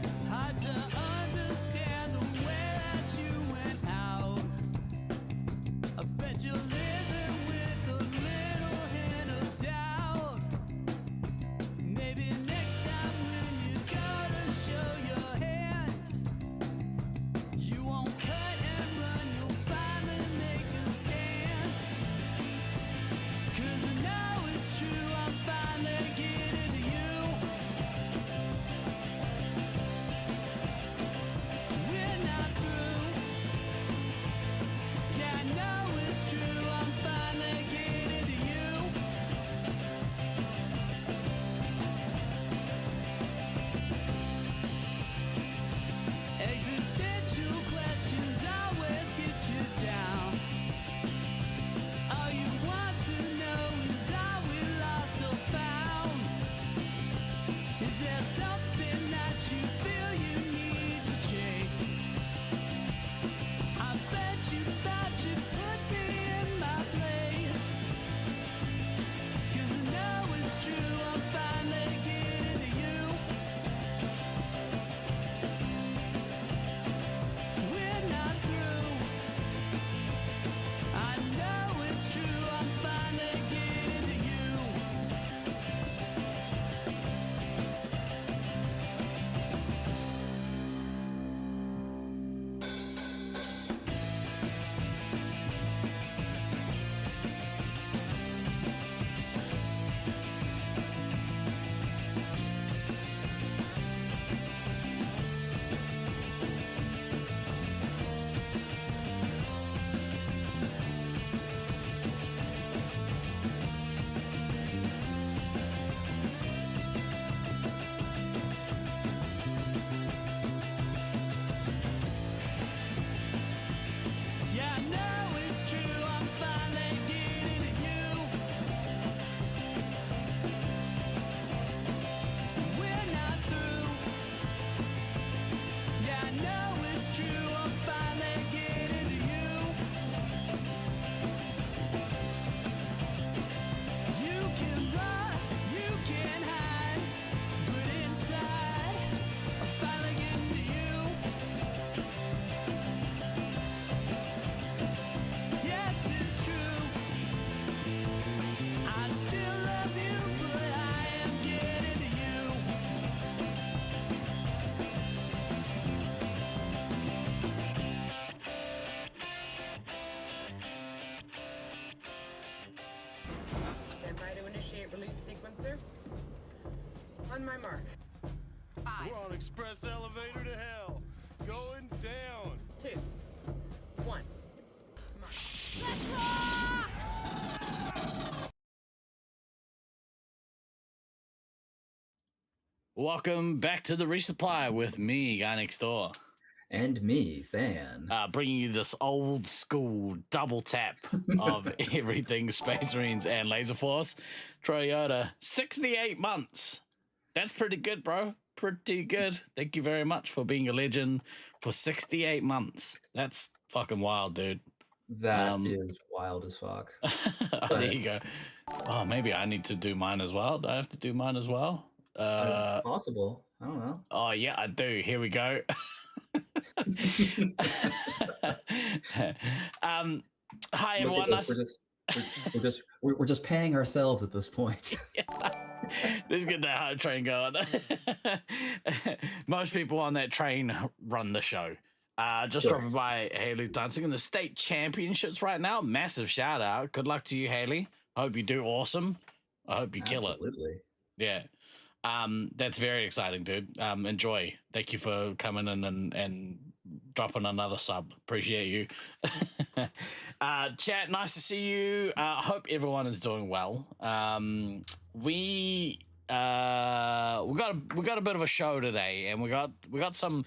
It's hard to understand the way that you went out. I bet you're living with a little hint of doubt. Maybe next time when you go to show your hand, you won't cut and run, you'll finally make a stand. 'Cause I know it's true, I'm finally getting to you. We're not through. Yeah, I know it's true, I'm finally getting to you. Existential questions always get you down. All you want to know is are we lost or found? Is there something that you feel you need to chase? I bet you thought you put me in my place. 'Cause I know it's true, I'm finally getting to you. We're not through. I know it's true, I'm finally getting to you. Yeah, I know it's true, I'm finally getting to you. We're not through. Yeah, I know it's true, I'm finally getting to you. You can run, you can hide, but inside, I'm finally getting to you. Yes, it's true. I still love you, but I am getting to you. Stand by to initiate release sequencer. On my mark. We're on express elevator to hell. Going down. 2, 1. Mark. Welcome back to the Resupply with me, Guy Next Door. And me, Fan. Bringing you this old school double tap of everything Space Marines and Laserforce. Troy Yoda, 68 months. That's pretty good, bro. Pretty good. Thank you very much for being a legend for 68 months. That's fucking wild, dude. That is wild as fuck. There you go. Oh, maybe I need to do mine as well. Do I have to do mine as well? It's possible. I don't know. Oh, yeah, I do. Here we go. Hi, everyone. We're just paying ourselves at this point. Let's get that hype train going. Most people on that train run the show. Just dropping by, Haley's dancing in the state championships right now. Massive shout out. Good luck to you, Haley. I hope you do awesome. I hope you kill it. Absolutely. Yeah. That's very exciting, dude. Enjoy. Thank you for coming in and dropping another sub. Appreciate you. Chat, nice to see you. Hope everyone is doing well. We got a bit of a show today, and we got some.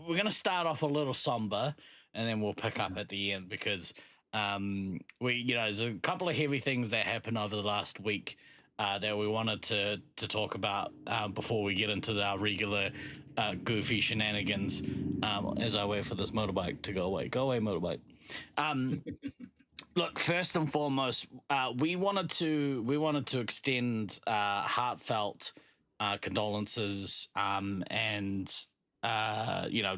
We're gonna start off a little somber, and then we'll pick up at the end because there's a couple of heavy things that happened over the last week that we wanted to talk about before we get into our regular goofy shenanigans. As I wait for this motorbike to go away, motorbike. Look, first and foremost, we wanted to extend heartfelt condolences, and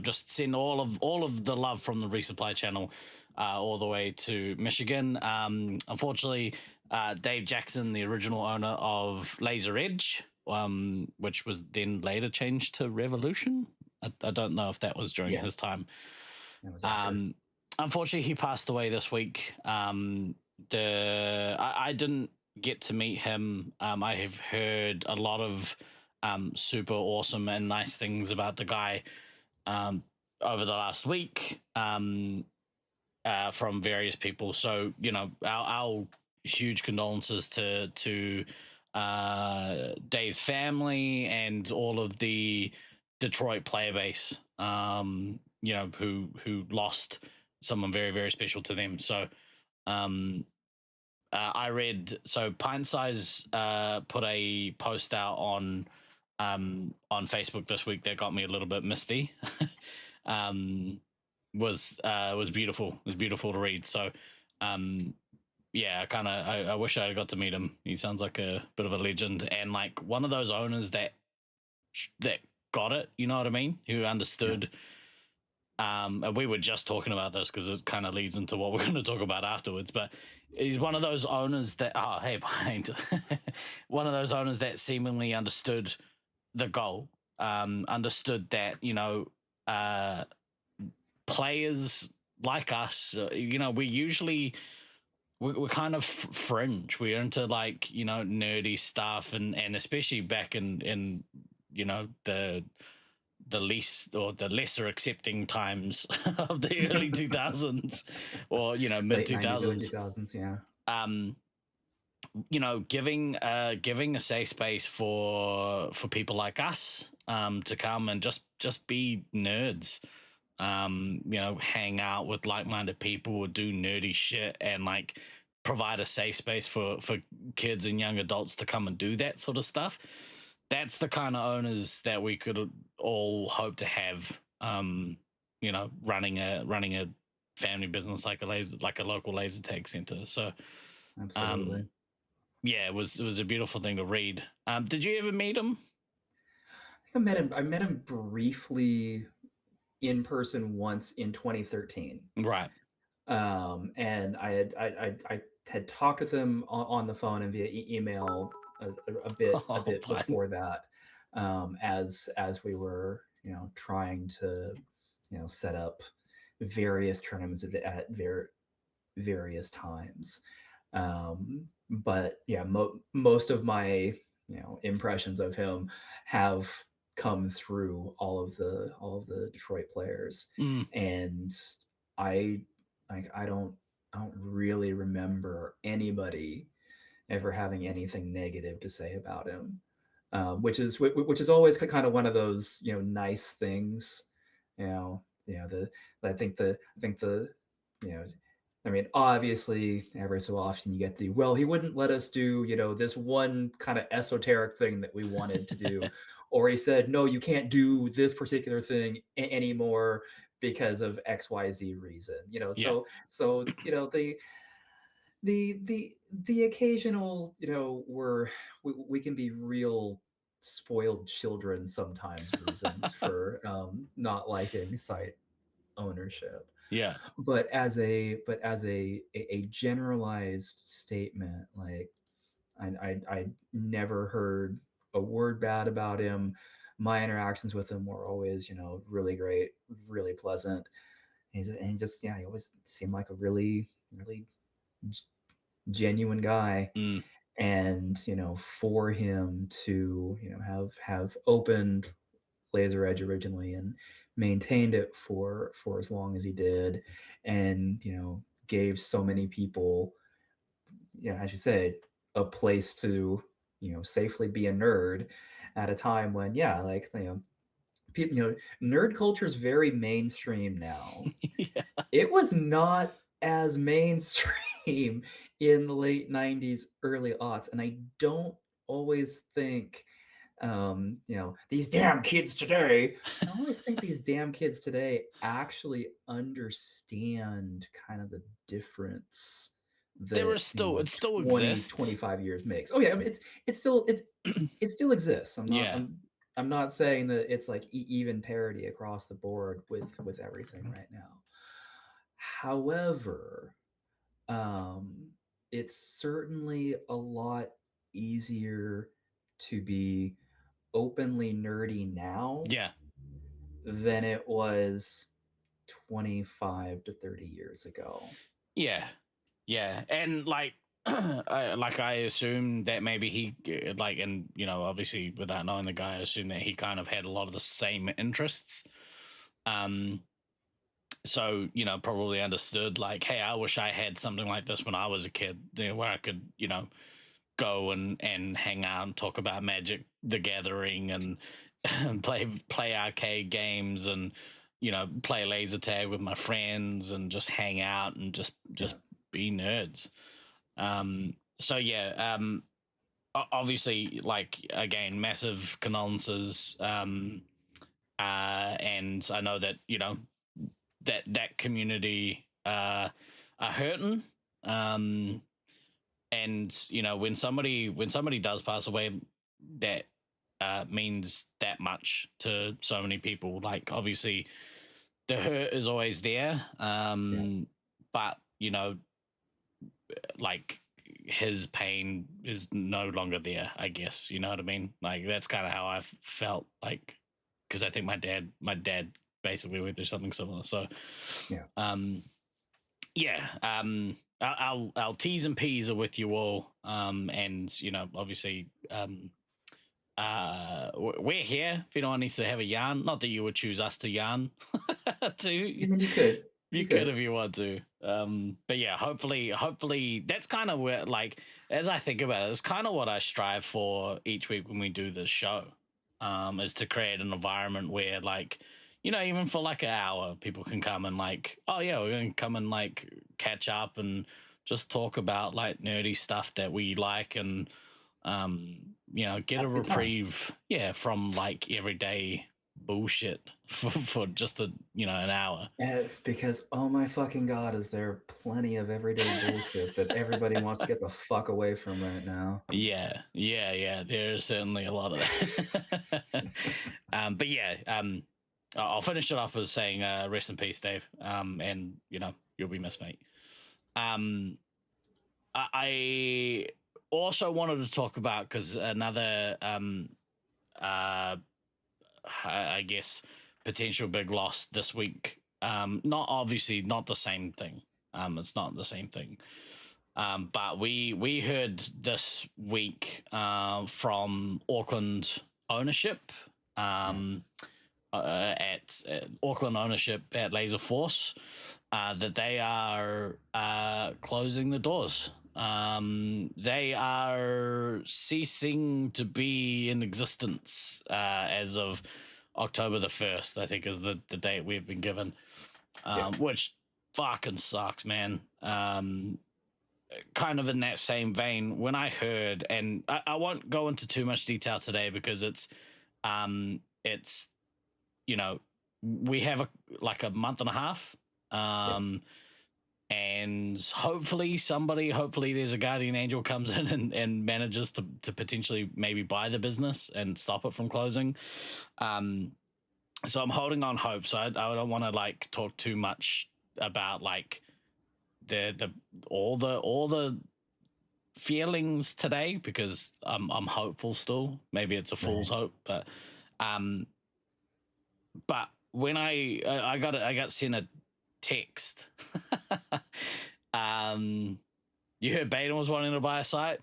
just send all of the love from the Resupply channel all the way to Michigan. Unfortunately, Dave Jackson, the original owner of Laser Edge, which was then later changed to Revolution. I don't know if that was during his time. That was after. Unfortunately, he passed away this week. I didn't get to meet him. I have heard a lot of super awesome and nice things about the guy over the last week from various people. So our huge condolences to Dave's family and all of the Detroit player base. Who lost someone very, very special to them. So I read, so Pint Size put a post out on Facebook this week that got me a little bit misty. Was beautiful. It was beautiful to read. So yeah, I wish I got to meet him. He sounds like a bit of a legend, and like one of those owners that got it, you know what I mean, who understood. And we were just talking about this because it kind of leads into what we're going to talk about afterwards. But he's one of those owners that, one of those owners that seemingly understood the goal, understood that, players like us, we're kind of fringe. We're into like, nerdy stuff, and especially back in the least or the lesser accepting times of the early 2000s or mid 2000s. 2000s, yeah. Giving a safe space for people like us to come and just be nerds, hang out with like-minded people, do nerdy shit, and like provide a safe space for kids and young adults to come and do that sort of stuff. That's the kind of owners that we could all hope to have, running a family business like a local laser tag center. So, Absolutely. yeah, it was a beautiful thing to read. Did you ever meet him? I met him briefly in person once in 2013. Right. And I had talked with him on the phone and via email a bit before that, as we were trying to set up various tournaments at various times. But yeah, most of my impressions of him have come through all of the Detroit players, and I don't really remember anybody ever having anything negative to say about him, which is always kind of one of those nice things. I think the I mean, obviously, every so often you get he wouldn't let us do, this one kind of esoteric thing that we wanted to do. Or he said, no, you can't do this particular thing anymore because of XYZ reason, Yeah. So, the occasional, we can be real spoiled children sometimes reasons for not liking site ownership. Yeah. But as a generalized statement, like I never heard a word bad about him. My interactions with him were always, really great, really pleasant. And he always seemed like a really, really genuine guy. And for him to have opened Laser Edge originally and maintained it for as long as he did, and gave so many people, as you said, a place to safely be a nerd at a time when people, nerd culture is very mainstream now. Yeah. It was not as mainstream in the late 90s, early aughts, and I don't always think these damn kids today. I always think these damn kids today actually understand kind of the difference there that is still it still 20, exists. 25 years makes. Oh yeah, I mean, it still exists. Yeah. I'm not saying that it's like even parity across the board with everything right now. However, it's certainly a lot easier to be openly nerdy now Yeah. than it was 25 to 30 years ago. Yeah. Yeah. And like I assume that maybe he like, and you know, obviously without knowing the guy, I assume that he kind of had a lot of the same interests. So, you know, probably understood like, hey, I wish I had something like this when I was a kid, you know, where I could, you know, go and hang out and talk about Magic the Gathering and play arcade games and, you know, play laser tag with my friends and just hang out and just be nerds. So yeah, obviously, like, again, massive condolences. And I know that, you know, that community are hurting. And you know, when somebody does pass away, that means that much to so many people. Like, obviously the hurt is always there, but you know, like, his pain is no longer there, I guess. You know what I mean? Like, that's kind of how I felt, like, because I think my dad basically went through something similar. So our T's and P's are with you all, and you know, obviously, we're here if anyone needs to have a yarn. Not that you would choose us to yarn. I mean, you could. You could if you want to. But yeah, hopefully that's kind of where, like, as I think about it, it's kind of what I strive for each week when we do this show, is to create an environment where, like, you know, even for like an hour, people can come and like, oh yeah, we're going to come and like catch up and just talk about like nerdy stuff that we like, and you know, get a reprieve, from like everyday bullshit for just an hour. Because oh my fucking god, is there plenty of everyday bullshit that everybody wants to get the fuck away from right now? Yeah. There's certainly a lot of that. But yeah, I'll finish it off with saying rest in peace, Dave. And you know, you'll be missed, mate. I also wanted to talk about, because another I guess potential big loss this week. Not the same thing. It's not the same thing. But we heard this week from Auckland ownership, at Auckland ownership at Laserforce, that they are closing the doors. They are ceasing to be in existence as of October the 1st, I think, is the date we've been given, which fucking sucks, man. Kind of in that same vein, when I heard, and I won't go into too much detail today because it's you know, we have a month and a half, and hopefully there's a guardian angel comes in and manages to potentially maybe buy the business and stop it from closing. So I'm holding on hope. So I don't want to like talk too much about like all the feelings today, because I'm hopeful still. Maybe it's a fool's hope, but when I got sent a text. You heard Baden was wanting to buy a site.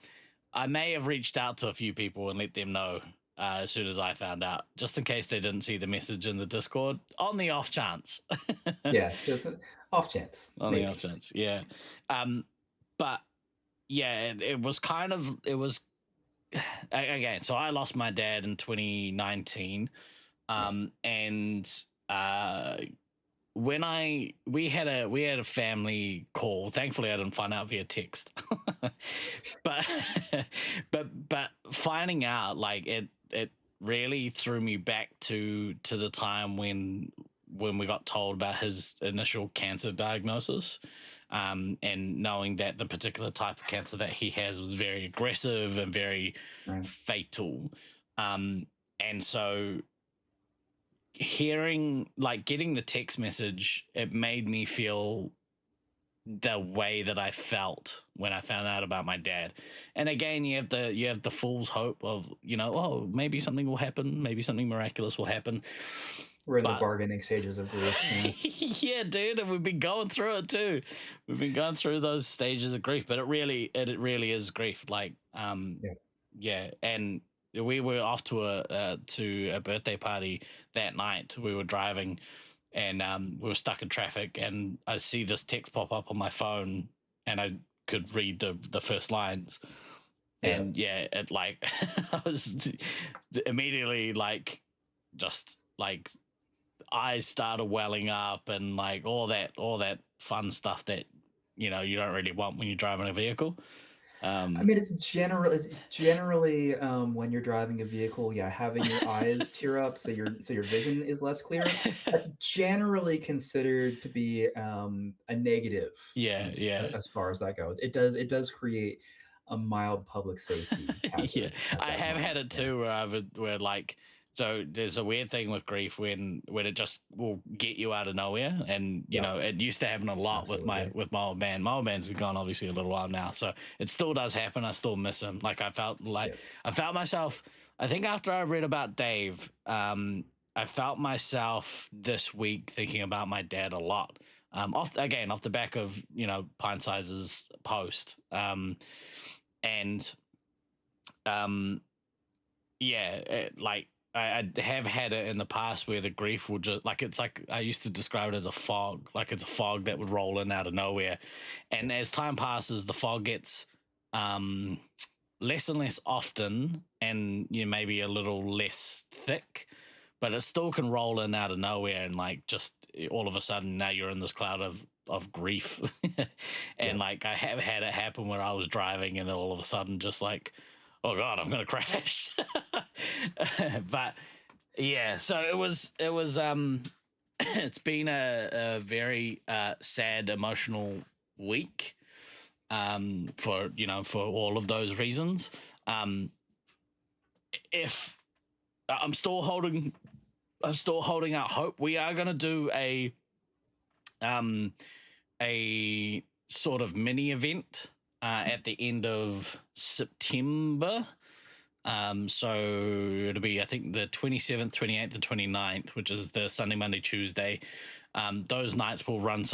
I may have reached out to a few people and let them know as soon as I found out, just in case they didn't see the message in the Discord, on the off chance. Off chance. The off chance, yeah. But yeah, it was again. So I lost my dad in 2019, and when we had a family call. Thankfully, I didn't find out via text, but finding out, like, it really threw me back to the time when we got told about his initial cancer diagnosis. and knowing that the particular type of cancer that he has was very aggressive and very fatal. And so getting the text message, it made me feel the way that I felt when I found out about my dad. And again, you have the fool's hope of, oh, maybe something will happen, maybe something miraculous will happen. We're in the bargaining stages of grief. Yeah, dude, and we've been going through it too. We've been going through those stages of grief, but it really is grief. Yeah, and we were off to a birthday party that night. We were driving, and we were stuck in traffic, and I see this text pop up on my phone, and I could read the first lines, and it I was immediately just eyes started welling up, and all that fun stuff that you don't really want when you're driving a vehicle. I mean, it's generally when you're driving a vehicle, having your eyes tear up so your vision is less clear. That's generally considered to be a negative. As far as that goes, it does create a mild public safety hazard. I have had it too, where so there's a weird thing with grief when it just will get you out of nowhere, and it used to happen a lot with my old man. My old man's been gone obviously a little while now, so it still does happen. I still miss him. I felt myself. I think after I read about Dave, I felt myself this week thinking about my dad a lot. Off the back of Pint Size's post, I have had it in the past where the grief will just it's like I used to describe it as a fog. It's a fog that would roll in out of nowhere, and as time passes, the fog gets less and less often, and maybe a little less thick, but it still can roll in out of nowhere, and just all of a sudden now you're in this cloud of grief. And I have had it happen where I was driving, and then all of a sudden just oh God, I'm gonna crash. But yeah, so it was it's been a very sad, emotional week for all of those reasons. If I'm still holding out hope, we are gonna do a sort of mini event at the end of September. So it'll be, I think, the 27th, 28th, and 29th, which is the Sunday, Monday, Tuesday. Those nights will run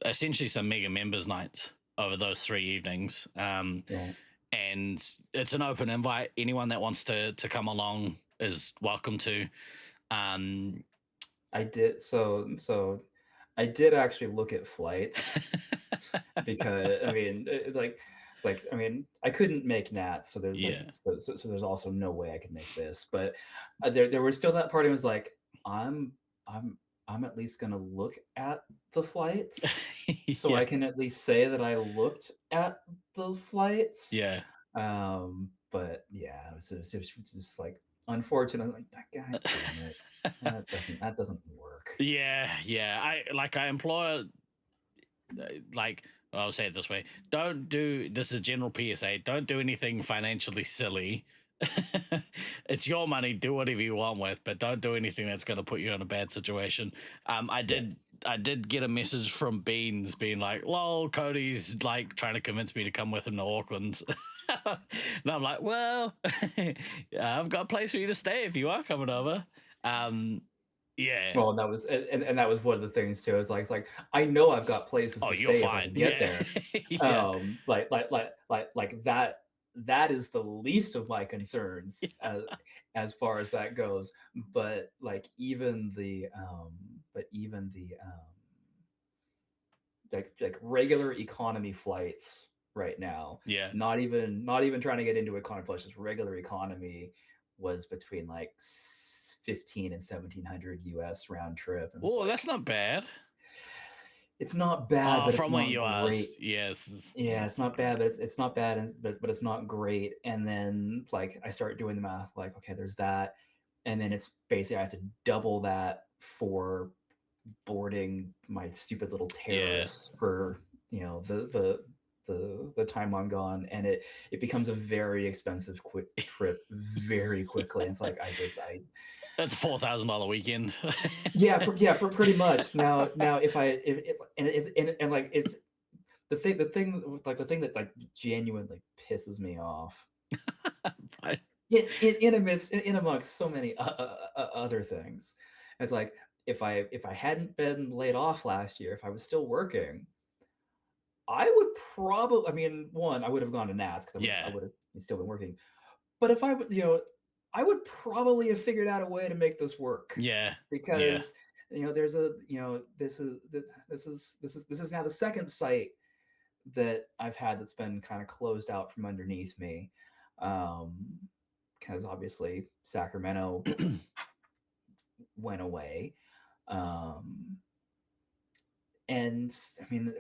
essentially some mega members nights over those 3 evenings. And it's an open invite. Anyone that wants to come along is welcome to. I did actually look at flights because I mean, I couldn't make Nats, so there's so there's also no way I could make this. But there was still that party. Was like, I'm at least gonna look at the flights, so I can at least say that I looked at the flights. Yeah. But yeah, it was just unfortunate. God damn it. That doesn't work. Yeah. I implore, I'll say it this way: this is general PSA. Don't do anything financially silly. It's your money. Do whatever you want with, but don't do anything that's going to put you in a bad situation. I did get a message from Beans being like, "Lol, Cody's trying to convince me to come with him to Auckland." And I'm like, "Well, I've got a place for you to stay if you are coming over." Yeah. Well, that was that was one of the things too. It's like I know I've got places to stay if I can get there. That is the least of my concerns as far as that goes. But even the regular economy flights right now. Yeah. Not even trying to get into economy flights, just regular economy was between 15 and 1700 US round trip. Oh, that's not bad. It's not bad, but from it's where not you great. are, yes. Yeah, it's not bad, but it's not bad, but it's not great. And then I start doing the math, okay, there's that, and then it's basically I have to double that for boarding my stupid little terrorists for the time I'm gone, and it becomes a very expensive quick trip very quickly. And it's like I That's $4,000 weekend. yeah, pretty much. Now if I if it, and like it's the thing that like genuinely pisses me off Right. in amongst so many other things. It's like if I hadn't been laid off last year, if I was still working, I would probably, I mean, one, I would have gone to Nats because I Yeah. would have still been working. But if I would, I would probably have figured out a way to make this work Yeah. because there's a this is now the second site that I've had that's been kind of closed out from underneath me, because obviously Sacramento went away, and I mean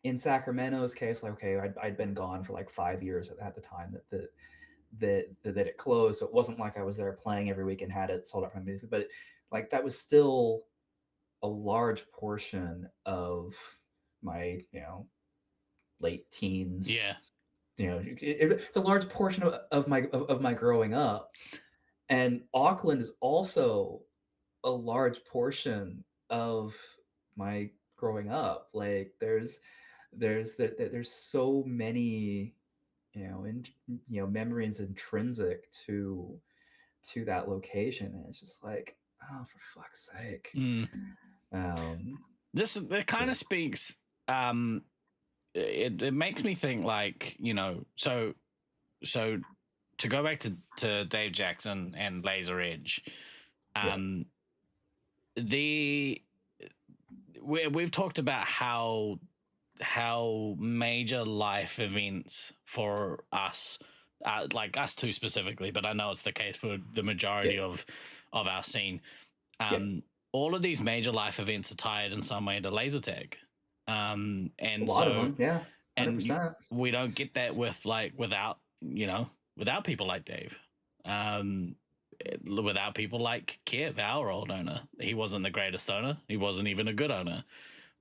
in Sacramento's case, like okay, I'd been gone for like 5 years at the time that it closed. So it wasn't like I was there playing every week and had it sold out from underneath me, but like that was still a large portion of my late teens. Yeah. It's a large portion of my growing up, and Auckland is also a large portion of my growing up. Like there's so many memories intrinsic to that location, and it's just like, oh, for fuck's sake. That kind of speaks. It makes me think like so to go back to Dave Jackson and Laser Edge, we've talked about how major life events for us, like us two specifically, but I know it's the case for the majority of our scene. All of these major life events are tied in some way to laser tag. And a lot of them, 100%. And we don't get that without people like Dave, without people like Kev, our old owner. He wasn't the greatest owner. He wasn't even a good owner,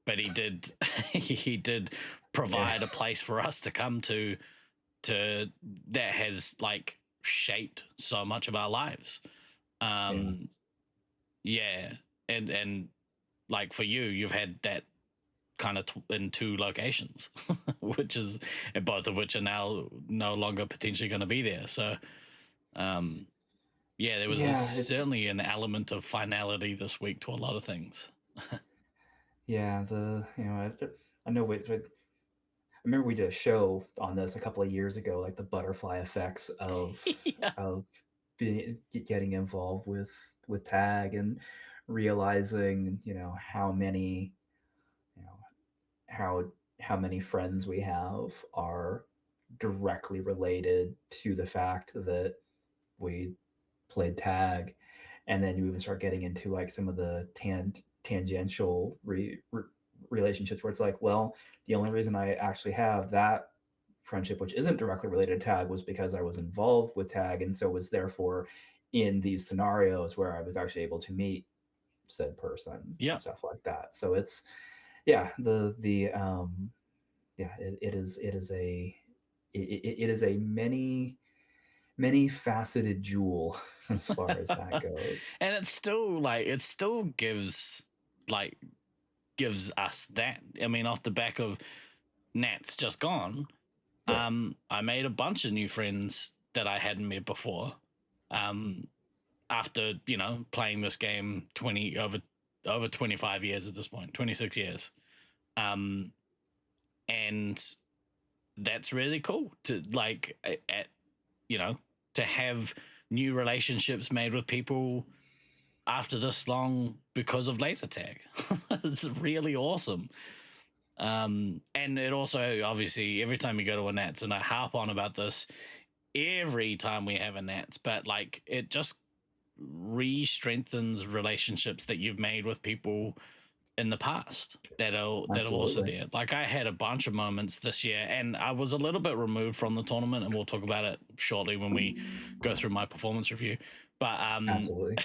but he did he did provide a place for us to come to that has like shaped so much of our lives. And like for you've had that kind of in two locations, which is, and both of which are now no longer potentially going to be there. So there was certainly an element of finality this week to a lot of things. I know I remember we did a show on this a couple of years ago, like the butterfly effects of getting involved with tag and realizing how many how many friends we have are directly related to the fact that we played tag. And then you even start getting into like some of the tangential relationships where it's like, well, the only reason I actually have that friendship, which isn't directly related to tag, was because I was involved with tag, and so was therefore in these scenarios where I was actually able to meet said person and stuff like that. So it's it is a many faceted jewel as far as that goes. And it still gives us that. I mean, off the back of Nat's just gone, I made a bunch of new friends that I hadn't met before. After playing this game over 25 years at this point, 26 years. And that's really cool to to have new relationships made with people after this long because of laser tag. It's really awesome. And it also, obviously, every time you go to a Nats, and I harp on about this every time we have a Nats, but like it just re-strengthens relationships that you've made with people in the past that are also there. Like I had a bunch of moments this year, and I was a little bit removed from the tournament, and we'll talk about it shortly when we go through my performance review. But absolutely,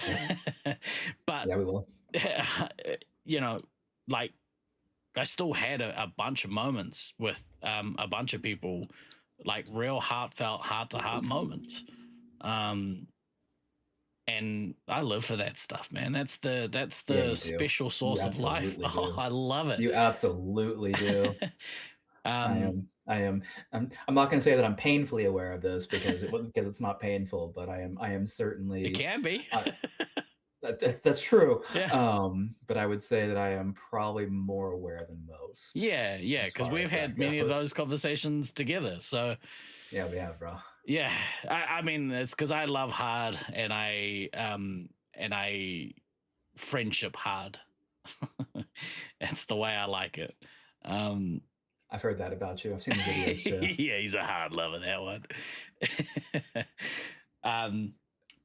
but we will. like I still had a bunch of moments with a bunch of people, like real heartfelt, heart-to-heart moments. And I live for that stuff, man. That's the Yeah, you do. special You source of life. absolutely Oh, do. I love it. You absolutely do. Um, I'm not going to say that I'm painfully aware of this because it's not painful, but I am it certainly can be. that's true. Yeah. But I would say that I am probably more aware than most. Yeah, as because far we've as that had many of goes. those conversations together. So Yeah, we have, bro. yeah, I mean, it's because I love hard and I friendship hard. It's the way I like it. I've heard that about you. I've seen the videos too. Yeah, he's a hard lover, that one.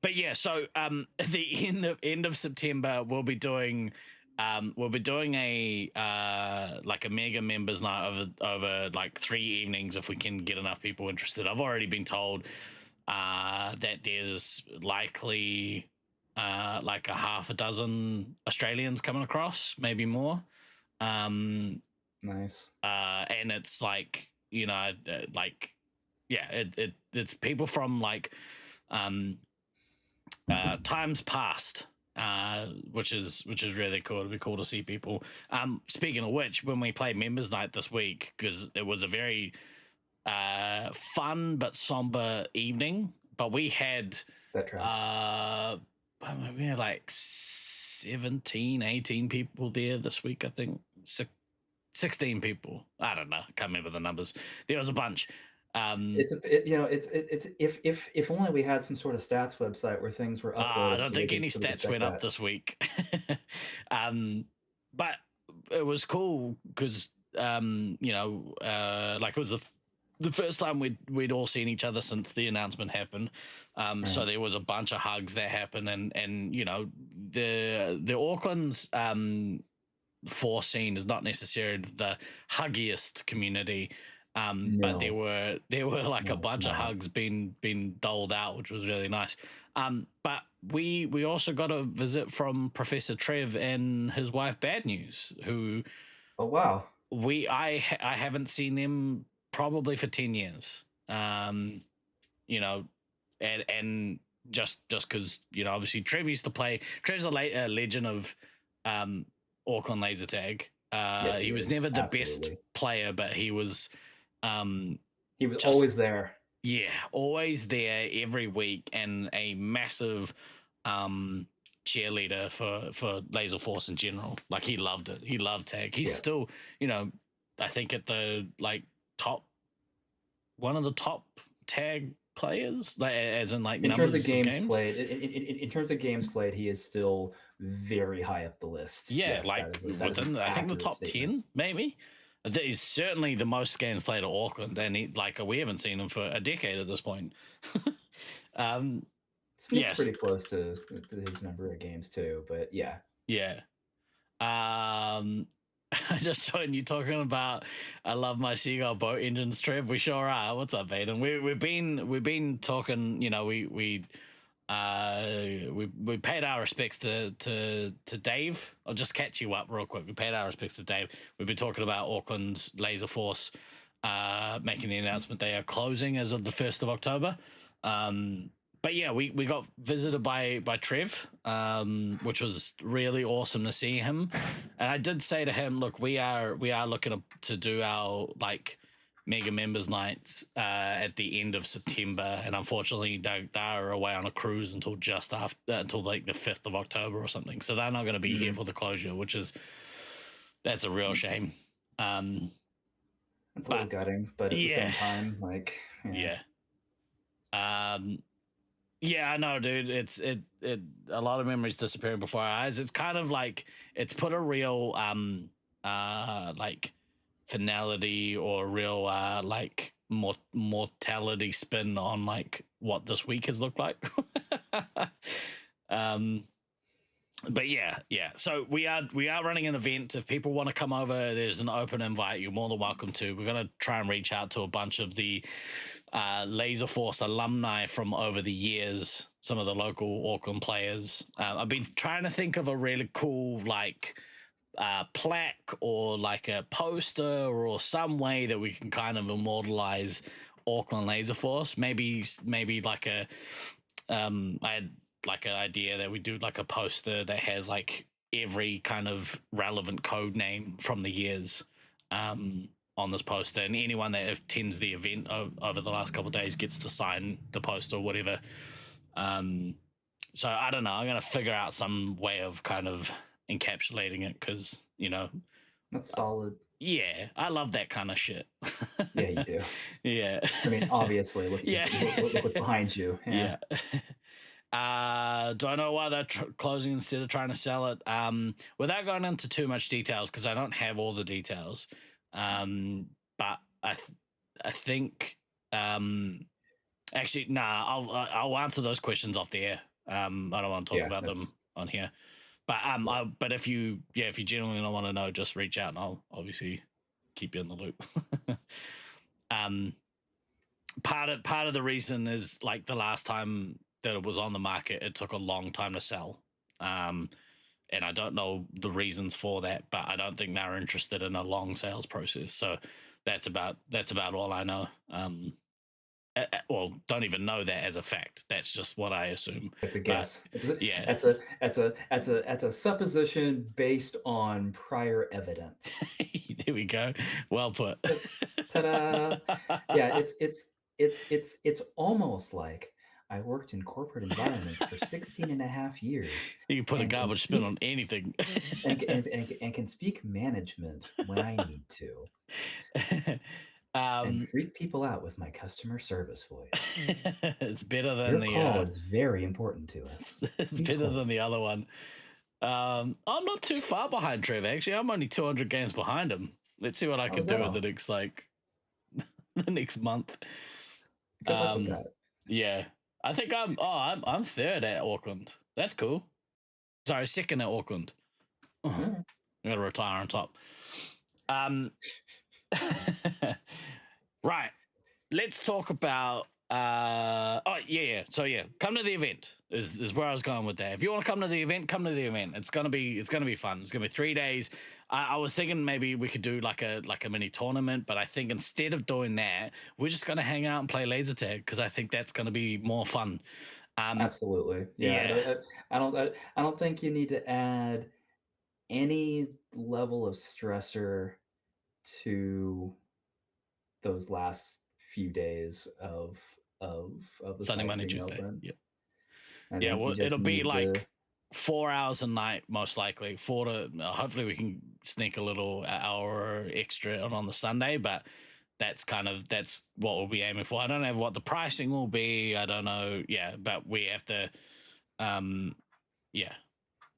But yeah, so at the end of September, we'll be doing a like a mega members night over like 3 evenings if we can get enough people interested. I've already been told that there's likely like a half a dozen Australians coming across, maybe more. Nice. And it's like, you know, like, yeah, it's people from like times past, which is really cool. It'd be cool to see people. Speaking of which, when we played members night this week, because it was a very fun but somber evening, but we had That tracks. we had like 17, 18 people there this week, I think. 16 people. I don't know. Can't remember the numbers. There was a bunch. It's if only we had some sort of stats website where things were uploaded. I don't think any stats went up this week. But it was cool because you know, like it was the first time we'd all seen each other since the announcement happened. So there was a bunch of hugs that happened, and you know, the Auckland's Force scene is not necessarily the huggiest community. But there were like a bunch of hugs being doled out, which was really nice. But we also got a visit from Professor Trev and his wife Bad News, who oh wow, I haven't seen them probably for 10 years. You know, and just because, you know, obviously Trev's a legend of Auckland laser tag. Yes, he was never the best player, but he was always there. Yeah, always there every week, and a massive cheerleader for Laserforce in general. Like, he loved it. He loved tag. He's still, you know, I think at the one of the top tag players, like, as in like in numbers terms of games games. played. In terms of games played, he is still very high up the list. Yeah, yes, like within I think the top statement. 10 maybe. He's certainly the most games played at Auckland, and we haven't seen him for a decade at this point. Sneaks pretty close to his number of games too, but yeah. I just joined you talking about I love my seagull boat engines, Trev. We sure are. What's up, Aiden? We've been talking. You know, we paid our respects to Dave. I'll just catch you up real quick. We paid our respects to Dave. We've been talking about Auckland's Laserforce making the announcement they are closing as of the 1st of October. But yeah, we got visited by Trev, which was really awesome to see him. And I did say to him, look, we are looking to do our like mega members nights at the end of September, and unfortunately they are away on a cruise until just after until like the 5th of October or something. So they're not going to be here for the closure, that's a real shame. It's a little gutting, but at the same time, like yeah, I know, dude. It's a lot of memories disappearing before our eyes. It's kind of like it's put a real like finality or real like mortality spin on like what this week has looked like. But yeah. So we are running an event. If people want to come over, there's an open invite. You're more than welcome to. We're gonna try and reach out to a bunch of the Laserforce alumni from over the years, some of the local Auckland players. I've been trying to think of a really cool like plaque or like a poster or some way that we can kind of immortalize Auckland Laserforce. Maybe like a I had like an idea that we do like a poster that has like every kind of relevant code name from the years on this poster, and anyone that attends the event over the last couple of days gets to sign the poster or whatever. So I don't know, I'm gonna figure out some way of kind of encapsulating it, because That's solid. yeah, I love that kind of shit. Yeah, you do. Yeah. I mean, obviously, look, Yeah. look what's behind you. Yeah. Do I know why they're closing instead of trying to sell it? Without going into too much details, because I don't have all the details. But I think actually, nah. I'll answer those questions off the air. I don't want to talk about them on here. But but if you genuinely don't want to know, just reach out and I'll obviously keep you in the loop. Part of the reason is, like, the last time that it was on the market, it took a long time to sell. And I don't know the reasons for that, but I don't think they're interested in a long sales process. So that's about all I know. Well, don't even know that as a fact. That's just what I assume. It's a guess. Yeah. That's a supposition based on prior evidence. There we go. Well put. Ta-da! Yeah, it's almost like I worked in corporate environments for 16 and a half years. You can put a garbage spin on anything. and can speak management when I need to. And freak people out with my customer service voice. It's better than your call is very important to us. It's better than the other one. I'm not too far behind Trev, actually. I'm only 200 games behind him. Let's see what I can do in the next the next month. Good luck with that. Yeah, I think I'm third at Auckland. That's cool. Sorry, second at Auckland. I'm gonna retire on top. Right, let's talk about so come to the event is where I was going with that. If you want to come to the event, come to the event. It's gonna be fun. It's gonna be 3 days. I was thinking maybe we could do like a mini tournament, but I think instead of doing that, we're just gonna hang out and play laser tag, because I think that's gonna be more fun. Absolutely. Yeah. I don't think you need to add any level of stressor to those last few days of the Sunday, site Monday, being Tuesday. open. Yeah. Well, it'll be like 4 hours a night, most likely. Hopefully we can sneak a little hour extra on the Sunday, but that's what we'll be aiming for. I don't know what the pricing will be. I don't know. Yeah, but we have to,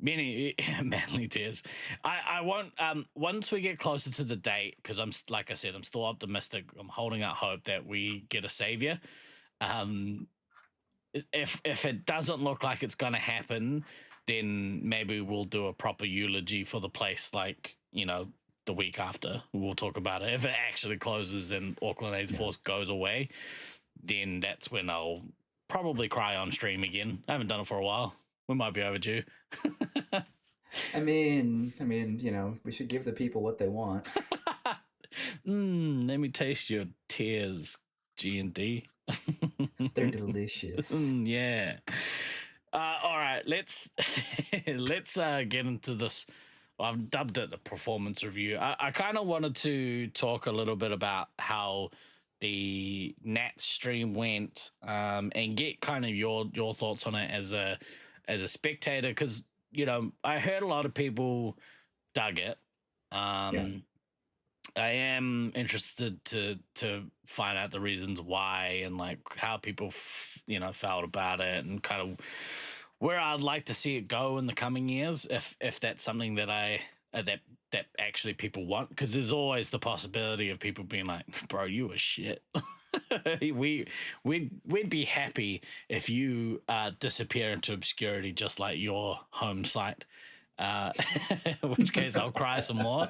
many manly tears. I won't. Once we get closer to the date, because like I said, I'm still optimistic. I'm holding out hope that we get a savior. If it doesn't look like it's going to happen, then maybe we'll do a proper eulogy for the place, like, the week after. We'll talk about it. If it actually closes and Auckland Laserforce goes away, then that's when I'll probably cry on stream again. I haven't done it for a while. We might be overdue. I mean, we should give the people what they want. Let me taste your tears, G&D. They're delicious. Yeah. All right, let's get into this. I've dubbed it a performance review. I kind of wanted to talk a little bit about how the Nat stream went, and get kind of your thoughts on it as a spectator, because I heard a lot of people dug it. I am interested to find out the reasons why, and like how people felt about it, and kind of where I'd like to see it go in the coming years, if that's something that that actually people want, because there's always the possibility of people being like, bro, you were shit. We'd be happy if you disappear into obscurity just like your home site. In which case I'll cry some more.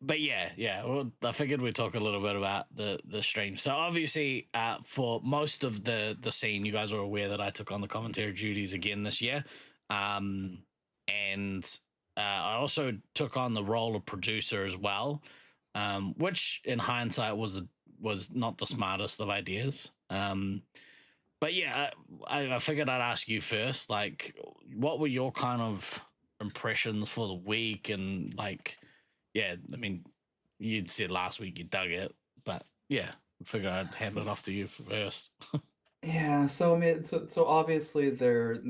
But well, I figured we'd talk a little bit about the stream. So obviously, for most of the scene, you guys are aware that I took on the commentary duties again this year. and I also took on the role of producer as well, which in hindsight was not the smartest of ideas. But yeah, I figured I'd ask you first. Like, what were your kind of impressions for the week? And like, yeah, I mean, you'd said last week you dug it, but yeah, I figured I'd hand it off to you first. Yeah, so I mean, so obviously there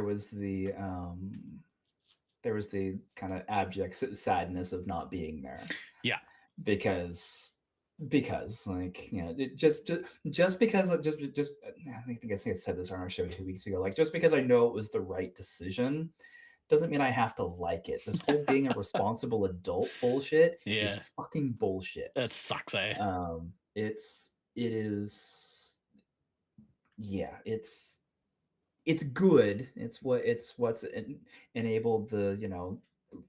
was the kind of abject sadness of not being there. Yeah. because like, you know, just because just I think I said this on our show 2 weeks ago. Like, just because I know it was the right decision doesn't mean I have to like it. This whole being a responsible adult bullshit is Yeah, fucking bullshit. that sucks, eh? It is, yeah, it's good. What's enabled the, you know,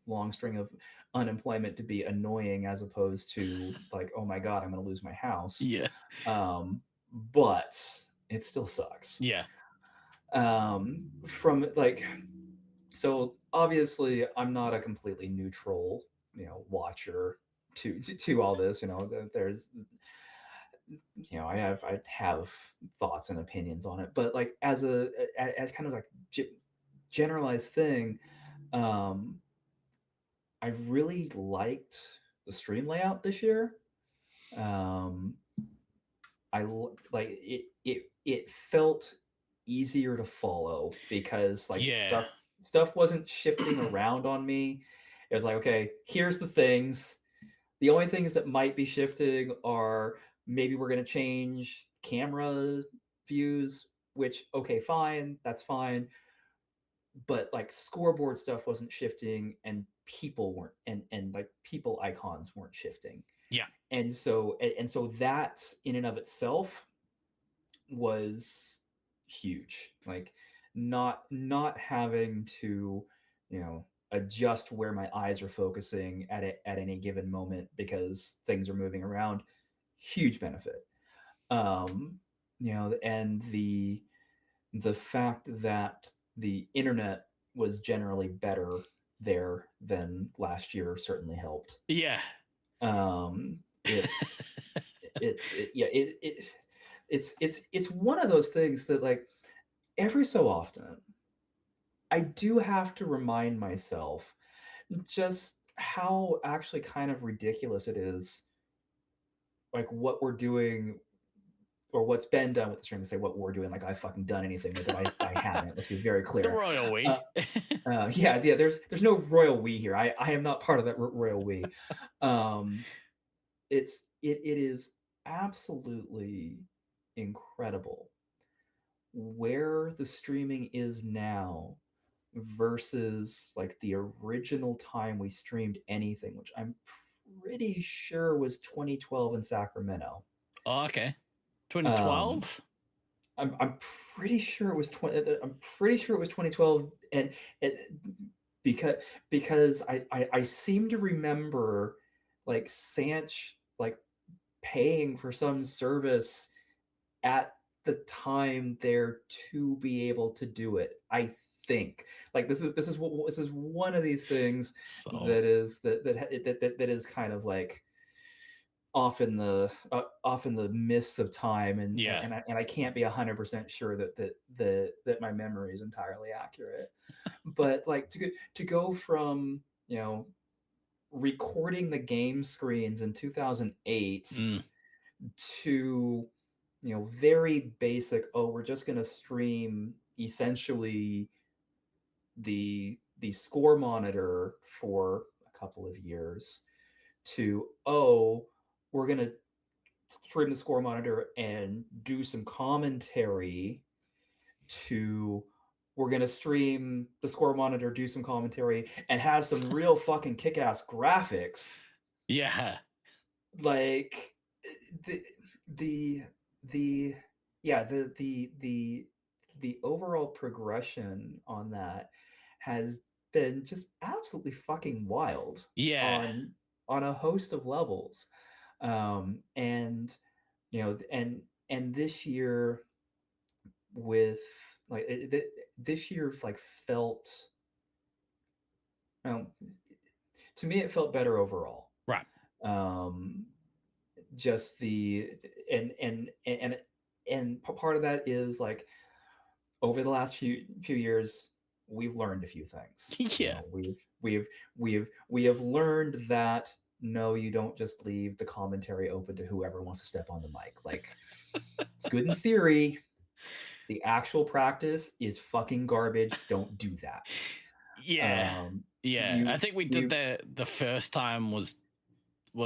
long string of unemployment to be annoying, as opposed to like, oh my god, I'm going to lose my house. Yeah. But it still sucks. Yeah. From like, so obviously I'm not a completely neutral, you know, watcher to all this. You know, there's, you know, I have thoughts and opinions on it, but like as as kind of like generalized thing, um I really liked the stream layout this year. um like it felt easier to follow, because like Yeah. stuff wasn't shifting around on me. It was like, okay, here's the things. The only things that might be shifting are, maybe we're going to change camera views, which, okay, fine, that's fine. But like scoreboard stuff wasn't shifting, and people weren't, and like people icons weren't shifting. Yeah. And so that in and of itself was huge. Like, not having to, you know, adjust where my eyes are focusing at any given moment because things are moving around, huge benefit. You know, and the fact that the internet was generally better there than last year certainly helped. Yeah. It's yeah, it's one of those things that, like, every so often I do have to remind myself just how actually kind of ridiculous it is, like what we're doing, or what's been done with the stream. To say what we're doing, like I've fucking done anything with it. I haven't. Let's be very The clear. royal we. Yeah. There's no royal we here. I am not part of that royal we. It is absolutely incredible where the streaming is now versus like the original time we streamed anything, which I'm pretty sure was 2012 in Sacramento. Oh, okay. Um, 2012? I'm pretty sure it was 2012, and it, because I seem to remember like Sanch like paying for some service at the time there to be able to do it. I think like this is one of these things So that is kind of like often the mists of time, and yeah. I can't be 100% sure that my memory is entirely accurate. But like to go from, you know, recording the game screens in 2008 Mm. to, you know, very basic, oh, we're just going to stream essentially the score monitor for a couple of years, to, oh, we're going to stream the score monitor and do some commentary, to, we're going to stream the score monitor, do some commentary, and have some real fucking kick-ass graphics. Yeah. Like the the yeah, the overall progression on that has been just absolutely fucking wild Yeah. on a host of levels. And, you know, and this year, with like this year like felt to me, it felt better overall. Right. Just the part of that is like over the last few years, we've learned a few things. Yeah. We have learned that no, you don't just leave the commentary open to whoever wants to step on the mic. Like, it's good in theory. The actual practice is fucking garbage. Don't do that. Yeah. Yeah. I think we did we've- that the first time was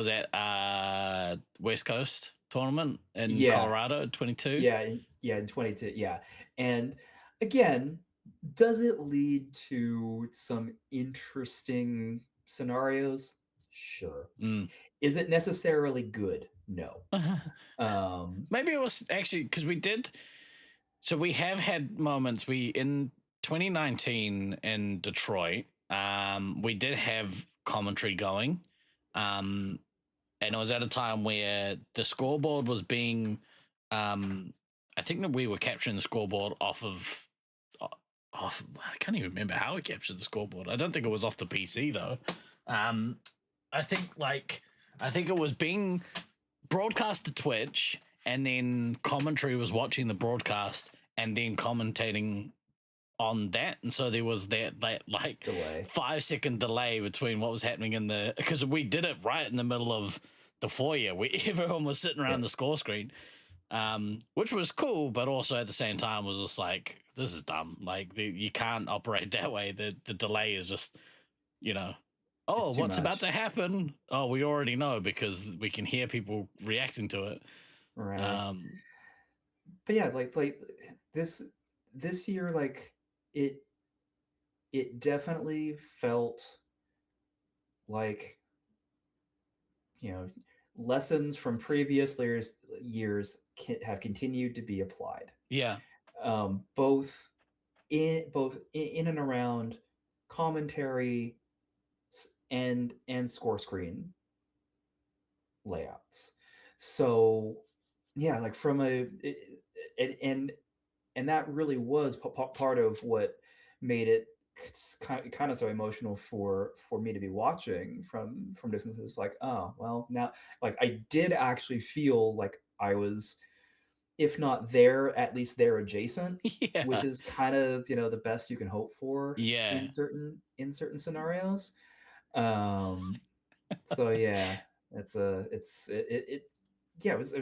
at West Coast tournament in Colorado 22. In 22. Yeah. And again, does it lead to some interesting scenarios? Sure. Is it necessarily good? No. Maybe it was actually because we did. So we have had moments. We in 2019 in Detroit, we did have commentary going, and it was at a time where the scoreboard was being. I think that we were capturing the scoreboard off of. I can't even remember how we captured the scoreboard. I don't think it was off the PC though. I think it was being broadcast to Twitch, and then commentary was watching the broadcast and then commentating on that, and so there was that like delay. 5-second delay between what was happening in the, because we did it right in the middle of the foyer where everyone was sitting around the score screen, which was cool, but also at the same time was just like, this is dumb. Like you can't operate that way. The delay is just, oh, what's about to happen? Oh, we already know because we can hear people reacting to it. Right. But yeah, like this year, like it definitely felt like, lessons from previous years have continued to be applied. Yeah. Both in and around commentary and score screen layouts. So yeah, like from and that really was part of what made it kind of so emotional for me to be watching from distance. It was like, oh well, now like I did actually feel like I was, if not there, at least there adjacent, which is kind of the best you can hope for in certain scenarios. So yeah, it was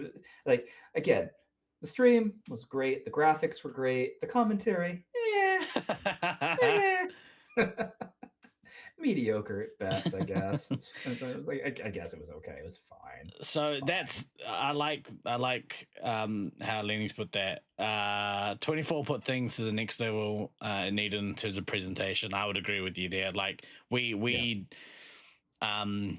like, again, the stream was great, the graphics were great, the commentary, mediocre at best, I guess. It was like, I guess it was okay. It was fine. So that's I like how Lenny's put that. 24 put things to the next level needed in terms of presentation. I would agree with you there. Like I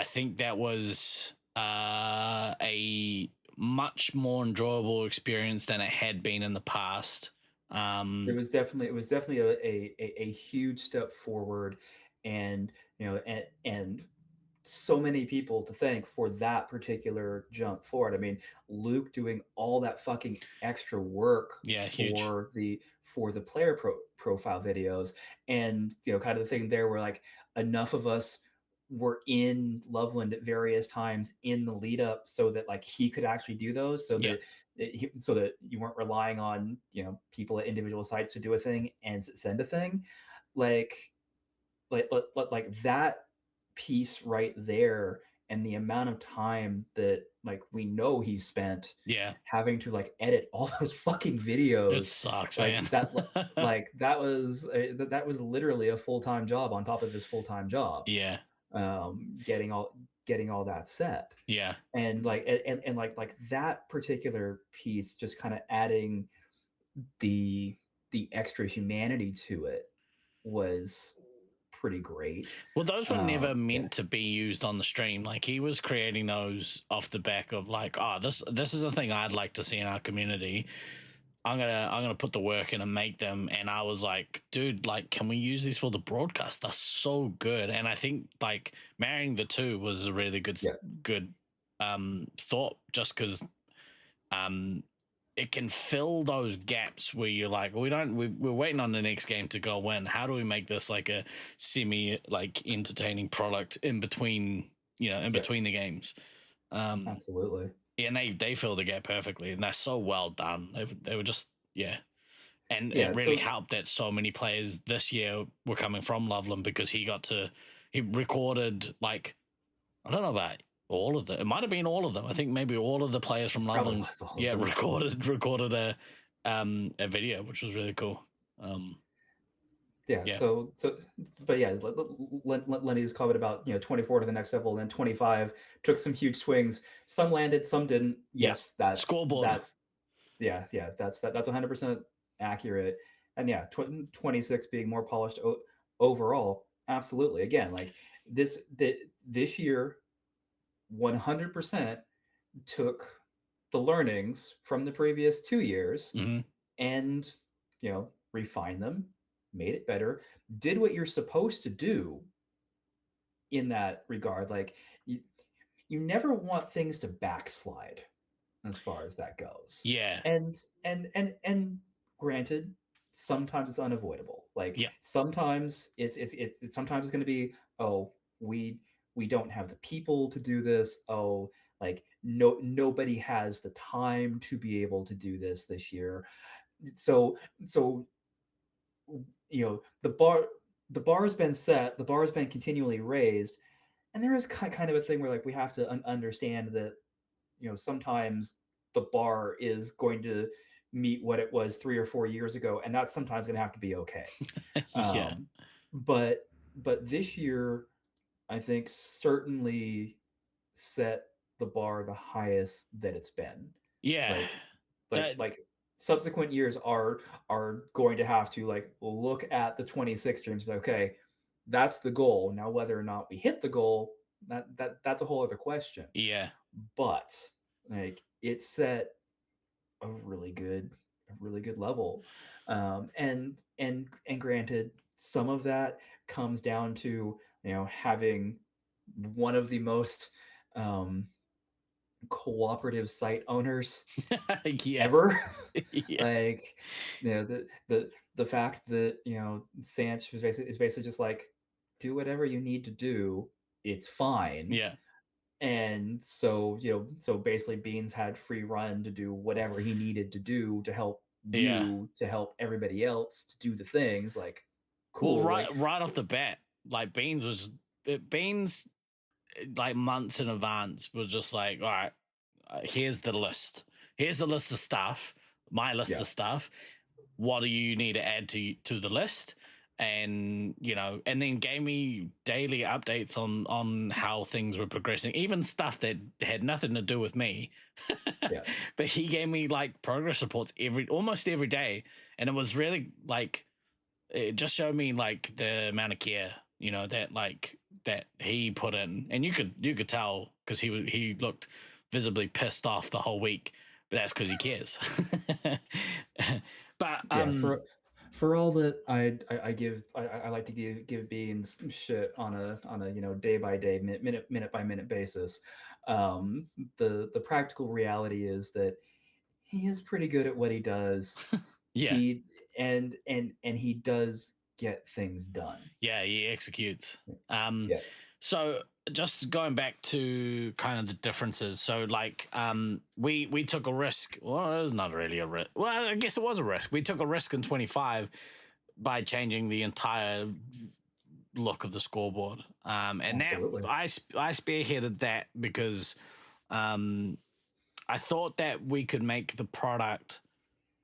think that was a much more enjoyable experience than it had been in the past. It was definitely a huge step forward, and and so many people to thank for that particular jump forward. I mean, Luke doing all that fucking extra work for the player profile videos, and kind of the thing there where like enough of us were in Loveland at various times in the lead up so that like he could actually do those, so that you weren't relying on people at individual sites to do a thing and send a thing, like that piece right there, and the amount of time that like we know he spent having to like edit all those fucking videos. It sucks, like man. that was literally a full-time job on top of his full-time job. Getting all that set. And like and like that particular piece just kind of adding the extra humanity to it was pretty great. Well, those were never meant to be used on the stream. Like he was creating those off the back of like, oh, this is a thing I'd like to see in our community. I'm gonna put the work in and make them. And I was like, dude, like, can we use these for the broadcast? They're so good. And I think like marrying the two was a really good thought, just because it can fill those gaps where you're like, we're waiting on the next game to go in. How do we make this like a semi like entertaining product in between, between the games? Absolutely. And they fill the gap perfectly, and that's so well done. They were just and Yeah, it really so helped that so many players this year were coming from Loveland, because he recorded, like, I don't know about all of them. It might have been all of them. I think maybe all of the players from probably Loveland, was all of them. recorded a video, which was really cool. Yeah. So, but yeah, Lenny's comment about 24 to the next level, and then 25 took some huge swings. Some landed, some didn't. Yes, Scoreboard. that's 100% accurate. And yeah, 26 being more polished overall, absolutely. Again, like this year, 100% took the learnings from the previous 2 years and refined them, made it better, did what you're supposed to do in that regard. Like you never want things to backslide as far as that goes. Yeah. And granted, sometimes it's unavoidable. Like sometimes it's sometimes it's going to be, oh, we don't have the people to do this. Oh, like nobody has the time to be able to do this year. So the bar's been set, the bar's been continually raised, and there is kind of a thing where like we have to understand that sometimes the bar is going to meet what it was 3 or 4 years ago, and that's sometimes going to have to be okay. But this year, I think certainly set the bar the highest that it's been. Yeah. Like subsequent years are going to have to like look at the 26 streams and be like, okay, that's the goal. Now whether or not we hit the goal, that's a whole other question. Yeah. But like it set a really good level. And granted, some of that comes down to having one of the most cooperative site owners ever. Like the fact that Sanch is basically just like, do whatever you need to do, it's fine. And so so basically Beans had free run to do whatever he needed to do to help you, to help everybody else to do the things. Like, cool. Well, right off the bat, like Beans like months in advance was just like, all right, here's the list of stuff, my list of stuff. What do you need to add to the list? And and then gave me daily updates on how things were progressing, even stuff that had nothing to do with me. But he gave me like progress reports almost every day, and it was really like, it just showed me like the amount of care that he put in. And you could tell, because he looked visibly pissed off the whole week, but that's because he cares. But for all that I like to give Beans shit on a day by day, minute by minute basis. The practical reality is that he is pretty good at what he does. He does get things done. He executes. So just going back to kind of the differences. So like we took a risk. Well, it was not really a risk. Well, I guess it was a risk. We took a risk in 25 by changing the entire look of the scoreboard. And Absolutely. That I spearheaded that because I thought that we could make the product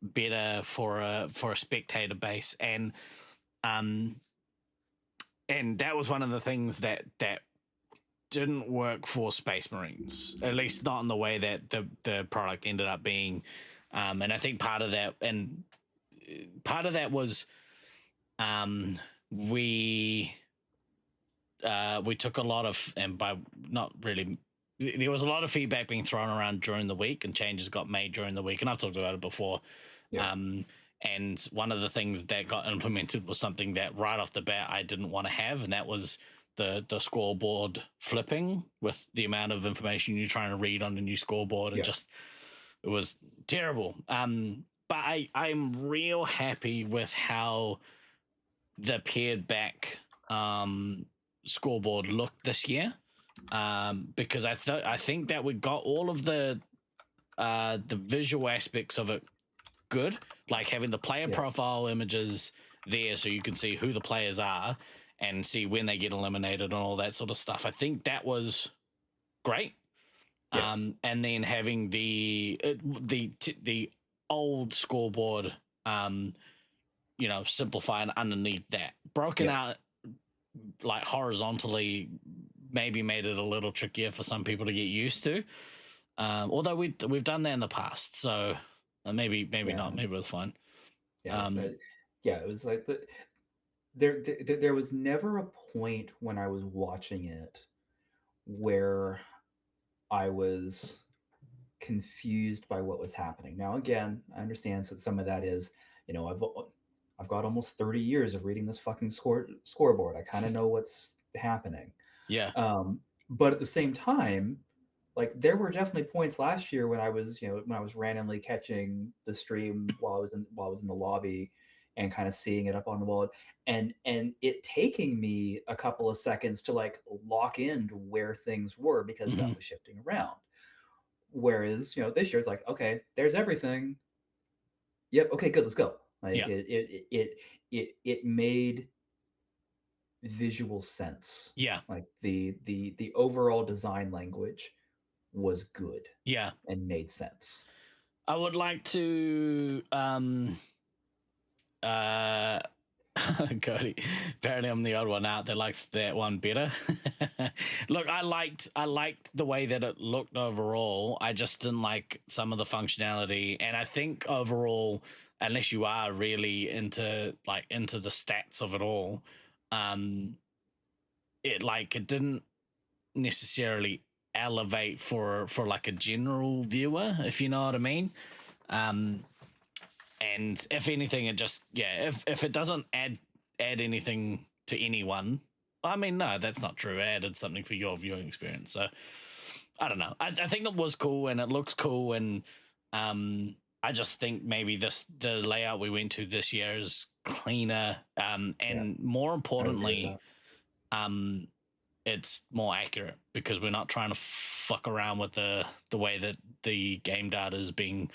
better for a spectator base, and that was one of the things that didn't work for Space Marines, at least not in the way that the product ended up being. And I think part of that was we took a lot of, and by not really, there was a lot of feedback being thrown around during the week, and changes got made during the week, and I've talked about it before. And one of the things that got implemented was something that right off the bat I didn't want to have, and that was the scoreboard flipping with the amount of information you're trying to read on the new scoreboard, and just it was terrible. But I'm real happy with how the paired back scoreboard looked this year, because I think that we got all of the visual aspects of it good, like having the player profile images there so you can see who the players are and see when they get eliminated and all that sort of stuff. I think that was great. And then having the old scoreboard, simplified underneath that, broken out like horizontally, maybe made it a little trickier for some people to get used to. Although we've done that in the past, so maybe not. Maybe it was fine. It was like there was never a point when I was watching it where I was confused by what was happening. Now, again, I understand that some of that is, I've got almost 30 years of reading this fucking scoreboard. I kind of know what's happening. Yeah. But at the same time, like there were definitely points last year when I was randomly catching the stream while I was in the lobby and kind of seeing it up on the wall and it taking me a couple of seconds to like lock into where things were because stuff was shifting around. Whereas, this year it's like, okay, there's everything. Yep. Okay, good. Let's go. Like it made visual sense. Yeah. Like the overall design language was good. Yeah. And made sense. I would like to Cody, apparently I'm the odd one out that likes that one better. Look, I liked the way that it looked overall. I just didn't like some of the functionality, and I think overall, unless you are really into the stats of it all, it didn't necessarily elevate for like a general viewer, if you know what I mean. And if anything, it just if it doesn't add anything to anyone, I mean, no, that's not true. It added something for your viewing experience. So I don't know. I think it was cool and it looks cool, and I just think maybe the layout we went to this year is cleaner, and more importantly, it's more accurate because we're not trying to fuck around with the way that the game data is being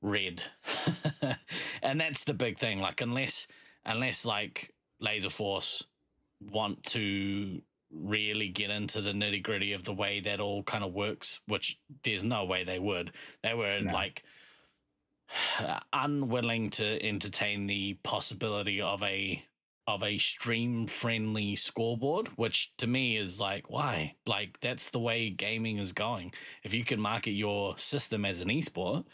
read. And that's the big thing. Like unless like Laserforce want to really get into the nitty gritty of the way that all kind of works, which there's no way they would. They were like unwilling to entertain the possibility of a stream friendly scoreboard, which to me is like, why? Like that's the way gaming is going. If you can market your system as an esport,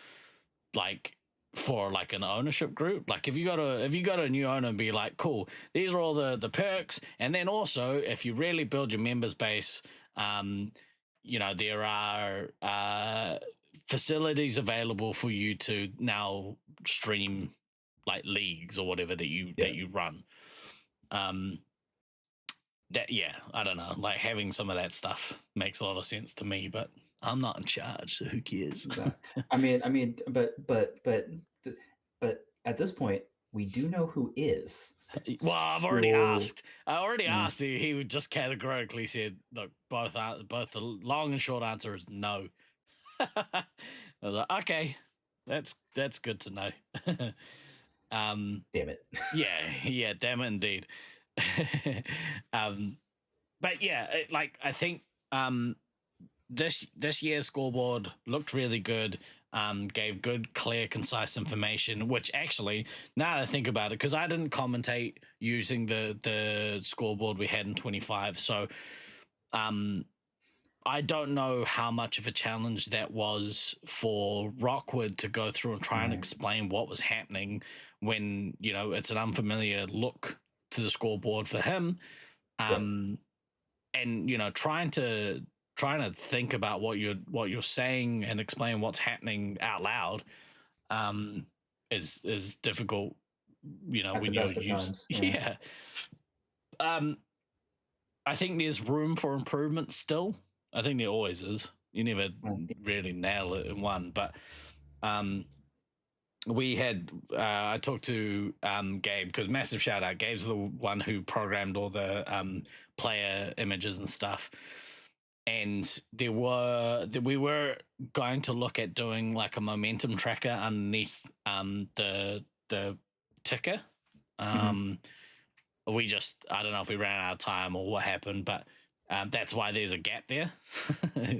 like for like an ownership group, like if you got a new owner and be like, cool, these are all the perks, and then also if you really build your members base, there are facilities available for you to now stream like leagues or whatever that you run. I don't know, like having some of that stuff makes a lot of sense to me, but I'm not in charge, so who cares? I mean, but at this point, we do know who is. Well, I've already asked. He would just categorically said, "Look, both the long and short answer is no." I was like, okay, that's good to know. Damn it. Yeah, damn it, indeed. But yeah, I think this year's scoreboard looked really good. Gave good, clear, concise information, which actually, now that I think about it, because I didn't commentate using the scoreboard we had in 25, so I don't know how much of a challenge that was for Rockwood to go through and try and explain what was happening when, it's an unfamiliar look to the scoreboard for him. And, trying to think about what you're saying and explain what's happening out loud is difficult, when you're used. Yeah. I think there's room for improvement still. I think there always is. You never really nail it in one, but we had I talked to Gabe, because massive shout out, Gabe's the one who programmed all the player images and stuff, and we were going to look at doing like a momentum tracker underneath the ticker. We just, I don't know if we ran out of time or what happened, but that's why there's a gap there.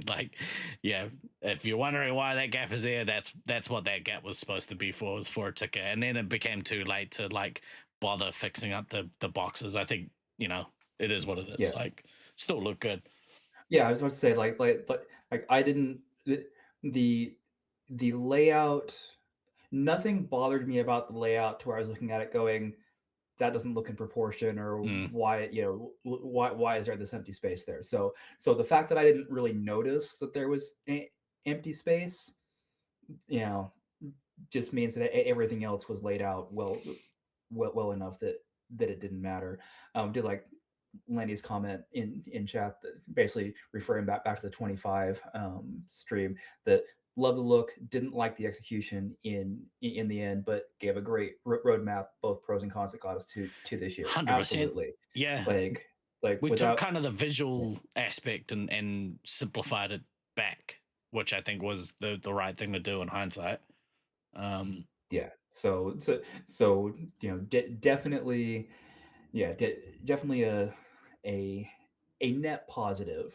Like, yeah, if you're wondering why that gap is there, that's what that gap was supposed to be for, was for a ticker. And then it became too late to like bother fixing up the boxes. I think, you know, it is what it is. Yeah. Like, still look good. Yeah, I was about to say like I didn't the layout. Nothing bothered me about the layout to where I was looking at it going, that doesn't look in proportion, or why, you know, why is there this empty space there? So the fact that I didn't really notice that there was empty space, you know, just means that everything else was laid out well enough that it didn't matter. Did like Lenny's comment in chat, that basically referring back to the 25 stream, that love the look, didn't like the execution in the end, but gave a great roadmap, both pros and cons, that got us to this year. 100%. Absolutely. Yeah. Like we without, took kind of the visual aspect and simplified it back, which I think was the right thing to do in hindsight. Yeah. So you know, definitely, yeah, definitely a net positive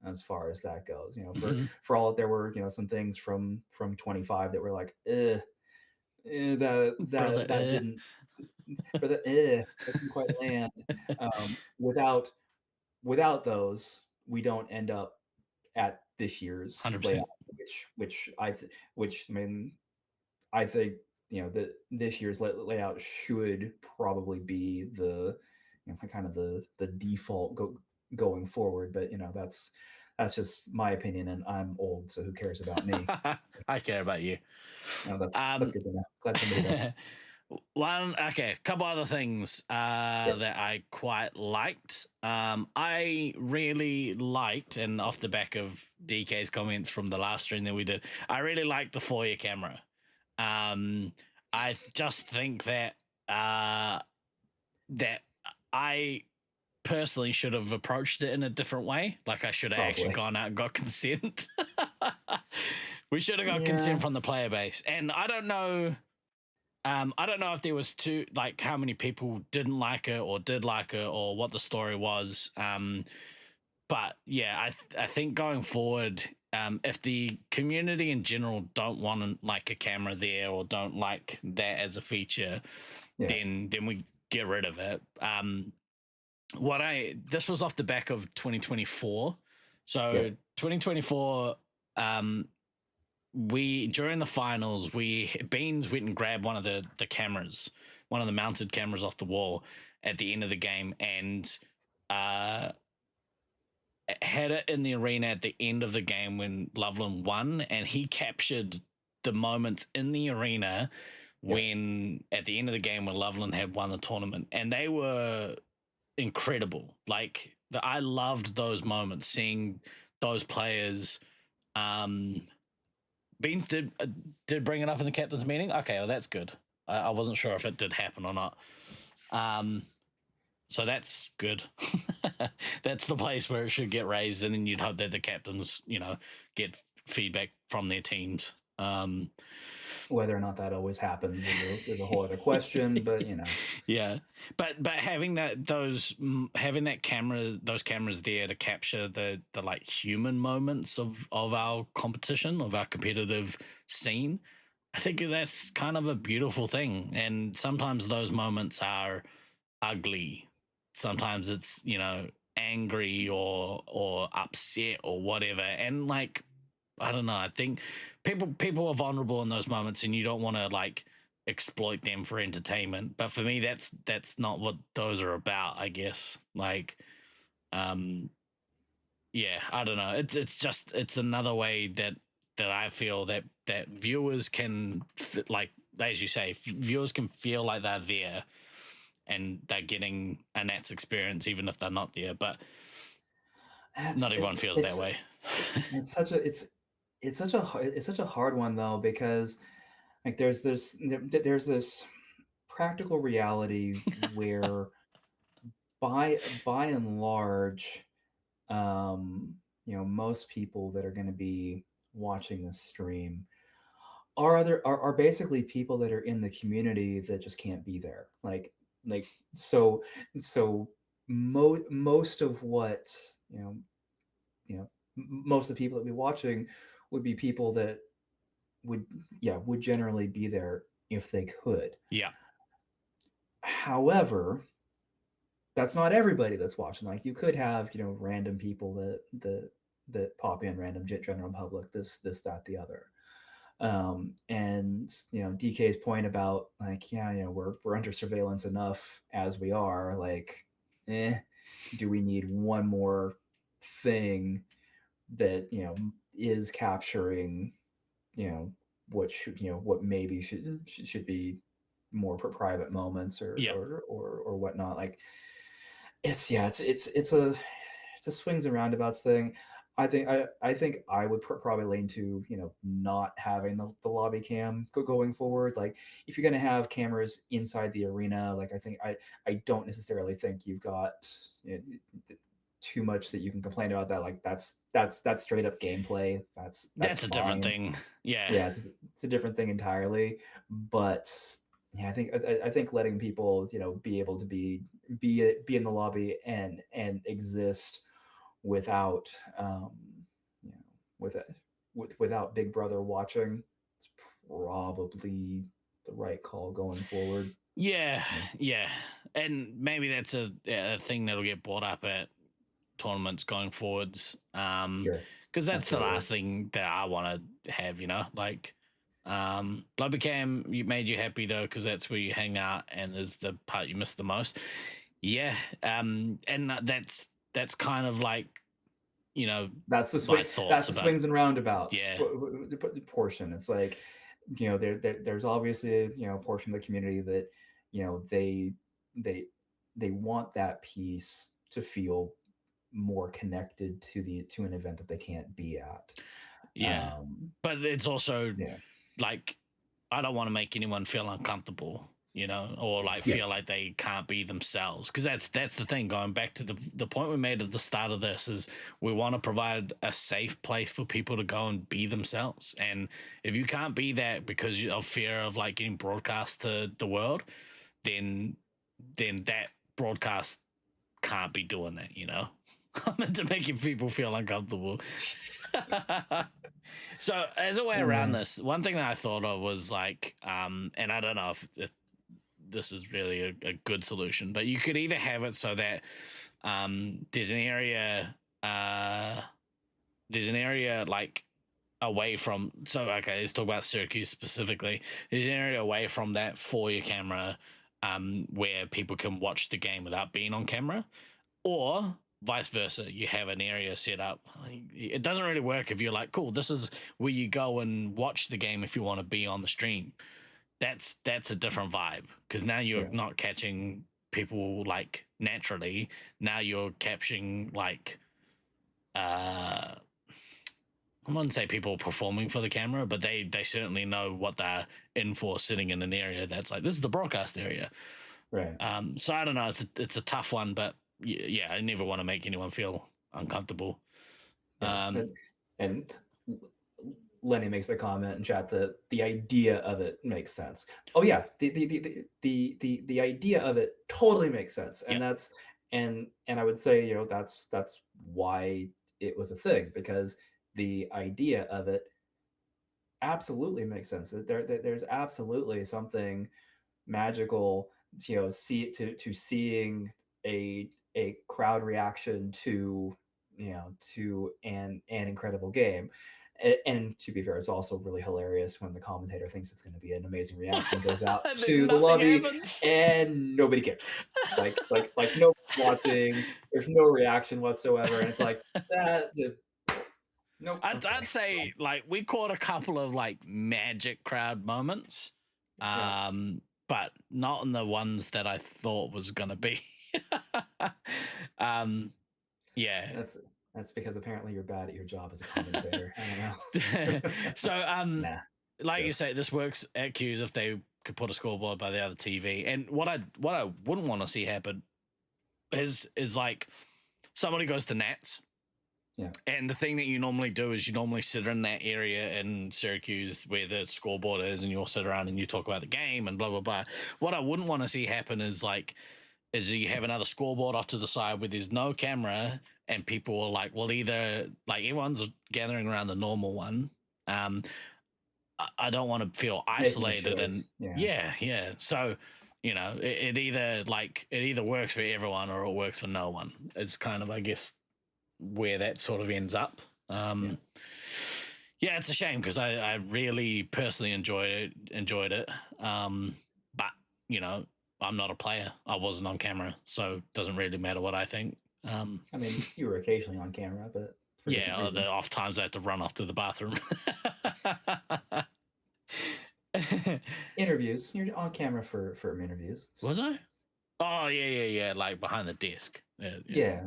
as far as that goes. You know, for all that there were, you know, some things from 25 that were like, that didn't, but that didn't quite land. Without those, we don't end up at this year's 100%. layout, which I mean, I think, you know, that this year's layout should probably be the, you know, kind of the default going forward. But you know, that's just my opinion, and I'm old, so who cares about me? I care about you. No, that's good to know. Glad somebody does. A couple other things that I quite liked. I really liked, and off the back of DK's comments from the last stream that we did, I really liked the foyer camera. I just think that that I personally should have approached it in a different way. Like, I should have actually gone out and got consent. We should have got consent from the player base. And I don't know if there was like how many people didn't like it or did like it, or what the story was. But yeah, I think going forward, if the community in general don't want like a camera there, or don't like that as a feature, then we get rid of it. This was off the back of 2024. So 2024, we, during the finals, Beans went and grabbed one of the cameras, one of the mounted cameras off the wall at the end of the game, and had it in the arena at the end of the game when Loveland won, and he captured the moments in the arena when, at the end of the game, when Loveland had won the tournament, and they were incredible. Like, I loved those moments, seeing those players. Beans did bring it up in the captain's meeting. Okay, well, that's good. I wasn't sure if it did happen or not. So that's good. That's the place where it should get raised, and then you'd hope that the captains, you know, get feedback from their teams. Whether or not that always happens is a whole other question, but you know. Yeah, but having those cameras there to capture the like human moments of our competition, of our competitive scene, I think that's kind of a beautiful thing. And sometimes those moments are ugly. Sometimes it's, you know, angry or upset or whatever. And like, I don't know, I think people are vulnerable in those moments, and you don't want to like exploit them for entertainment. But for me, that's not what those are about, I guess. Like, yeah, I don't know. It's another way that I feel that viewers can, like, as you say, viewers can feel like they're there and they're getting a Nats experience, even if they're not there. But not everyone feels that way. it's such a hard one though, because like there's this practical reality where by and large, um, most people that are going to be watching this stream are basically people that are in the community that just can't be there. Like so so most of what you know most of the people that be watching would be people that would would generally be there if they could. Yeah. However, that's not everybody that's watching. Like you could have random people that pop in, random general public, this that the other. And DK's point about like we're under surveillance enough as we are, like do we need one more thing that is capturing what should what maybe should be more private moments or whatnot. Like it's a swings and roundabouts thing. I think I would probably lean to not having the lobby cam going forward. Like if you're going to have cameras inside the arena, like I don't necessarily think you've got too much that you can complain about that. Like that's straight up gameplay. That's a fine. different thing. Yeah, it's a different thing entirely. But yeah, I think letting people be able to be in the lobby and exist without with without Big Brother watching, it's probably the right call going forward. Yeah, and maybe that's a thing that'll get brought up at tournaments going forwards. Because that's the last thing that I want to have. Like lobby cam made you happy though, because that's where you hang out and is the part you miss the most. Yeah, and that's kind of like that's the swings and roundabouts portion. It's like there's obviously a portion of the community that they want that piece to feel more connected to an event that they can't be at. But it's also like I don't want to make anyone feel uncomfortable, or like feel like they can't be themselves, because that's the thing. Going back to the point we made at the start of this is we want to provide a safe place for people to go and be themselves. And if you can't be that because of fear of like getting broadcast to the world, then that broadcast can't be doing that. I meant to make people feel uncomfortable. So as a way around this, one thing that I thought of was like, and I don't know if this is really a good solution, but you could either have it so that there's an area like away from. So okay, let's talk about Syracuse specifically. There's an area away from that for your camera, where people can watch the game without being on camera, or vice versa. You have an area set up. It doesn't really work if you're like, cool, this is where you go and watch the game if you want to be on the stream. That's a different vibe, because now you're not catching people like naturally. Now you're capturing like I wouldn't say people performing for the camera, but they certainly know what they're in for, sitting in an area that's like, this is the broadcast area. Right. So I don't know, it's a tough one, but yeah, I never want to make anyone feel uncomfortable. And Lenny makes the comment in chat that the idea of it makes sense. Oh yeah, the idea of it totally makes sense, and that's and I would say that's why it was a thing, because the idea of it absolutely makes sense. There's absolutely something magical, seeing a crowd reaction to an incredible game. And to be fair, it's also really hilarious when the commentator thinks it's going to be an amazing reaction, goes out to the lobby and nobody cares. Like nobody's watching. There's no reaction whatsoever, and it's like that. Nope. I'd say like we caught a couple of like magic crowd moments, but not in the ones that I thought was gonna be. Yeah. That's because apparently you're bad at your job as a commentator. I don't know. So, Nah, like you jokes. say, this works at Q's if they could put a scoreboard by the other TV. And what I wouldn't want to see happen is like somebody goes to Nats. Yeah. And the thing that you normally do is you normally sit in that area in Syracuse where the scoreboard is, and you all sit around and you talk about the game and blah blah blah. What I wouldn't want to see happen is you have another scoreboard off to the side where there's no camera, and people are like, well, either like everyone's gathering around the normal one. I don't want to feel isolated, and yeah. So, you know, it either works for everyone or it works for no one. It's kind of, I guess, where that sort of ends up. Yeah, it's a shame because I really personally enjoyed it. But you know, I'm not a player. I wasn't on camera, so it doesn't really matter what I think. I mean, you were occasionally on camera, but yeah, the off times I had to run off to the bathroom. Interviews. You're on camera for interviews. Was I? Oh yeah. Like behind the desk. Yeah.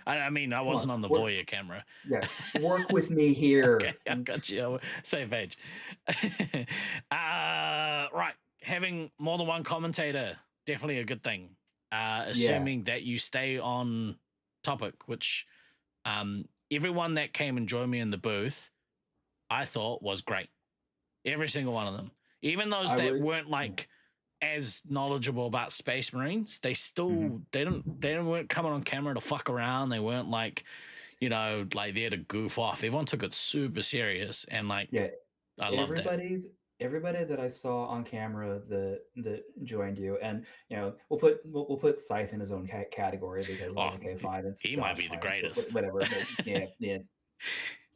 I mean, I wasn't on the Voyeur camera. Yeah, work with me here. Okay, I got you. Same page. Right, having more than one commentator, definitely a good thing. Assuming that you stay on topic, which everyone that came and joined me in the booth, I thought was great. Every single one of them, even those that weren't like as knowledgeable about Space Marines, they still they weren't coming on camera to fuck around. They weren't like, you know, like there to goof off. Everyone took it super serious, and like, I love that. Everybody that I saw on camera that joined you, and you know, we'll put Scythe in his own category because okay, fine, he might be the greatest. Whatever, but yeah.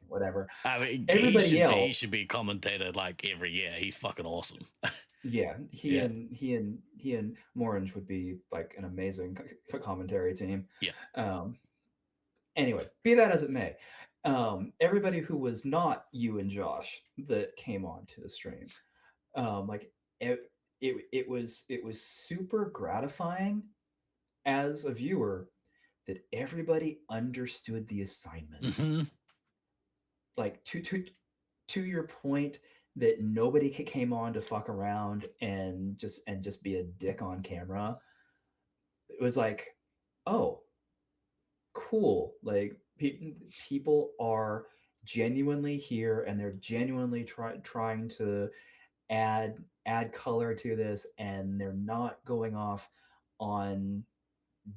Whatever. I mean, everybody else, he should be commentated like every year. He's fucking awesome. Yeah, he and Morange would be like an amazing commentary team. Yeah. Anyway, be that as it may, everybody who was not you and Josh that came on to the stream, like it was super gratifying as a viewer that everybody understood the assignment. Mm-hmm. Like to your point that nobody came on to fuck around and just be a dick on camera. It was like, oh, cool. Like people are genuinely here and they're genuinely trying to add color to this, and they're not going off on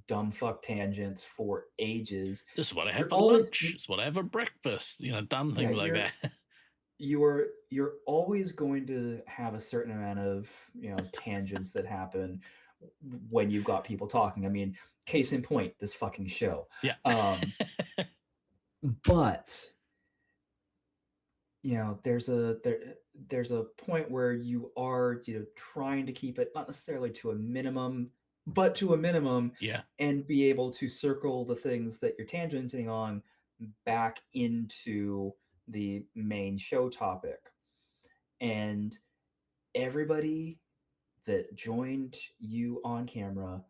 dumb fuck tangents for ages. This is what I have for lunch. This is what I have for breakfast. You know, dumb things like that. You're always going to have a certain amount of, you know, tangents that happen when you've got people talking. I mean, case in point, this fucking show. Yeah. But you know, there's a point where you are, you know, trying to keep it not necessarily to a minimum, but to a minimum, and be able to circle the things that you're tangenting on back into the main show topic. And everybody that joined you on camera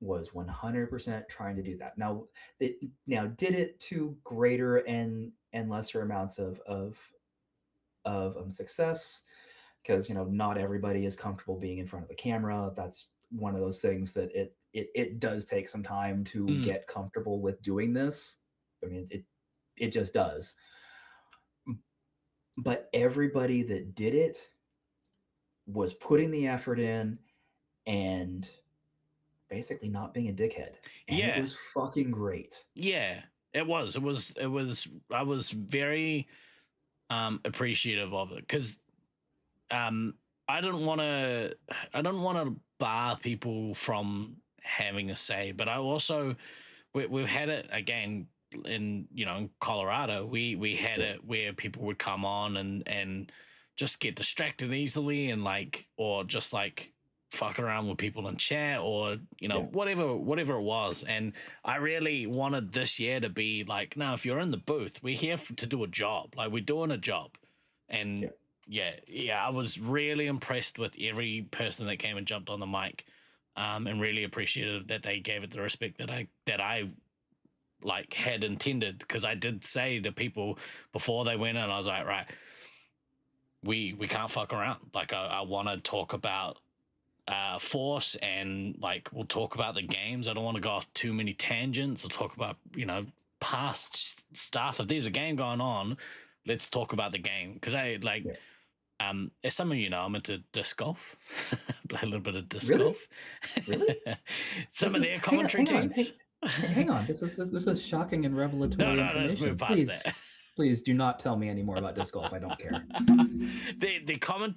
was 100% trying to do that. Now did it to greater and lesser amounts of success, because, you know, not everybody is comfortable being in front of the camera. That's one of those things that it does take some time to get comfortable with doing this. I mean, it just does. But everybody that did it was putting the effort in and basically not being a dickhead. And it was fucking great. Yeah, it was. I was very appreciative of it, because I don't want to bar people from having a say, but I also we've had it again in, you know, in Colorado. We had it where people would come on and just get distracted easily, and like, or just like fuck around with people in chat, or, you know, whatever it was. And I really wanted this year to be like, no, if you're in the booth, we're here to do a job. Like, we're doing a job. And I was really impressed with every person that came and jumped on the mic, and really appreciative that they gave it the respect that I like had intended, because I did say to people before they went in, I was like, right, we can't fuck around. Like I want to talk about Force, and like we'll talk about the games. I don't want to go off too many tangents. I'll talk about, you know, past stuff. If there's a game going on, let's talk about the game, because I like as some of you know, I'm into disc golf. Play a little bit of disc golf. Really? Some of their commentary teams. Hang on. This is shocking and revelatory information. Let's move past that. Please do not tell me any more about disc golf. I don't care.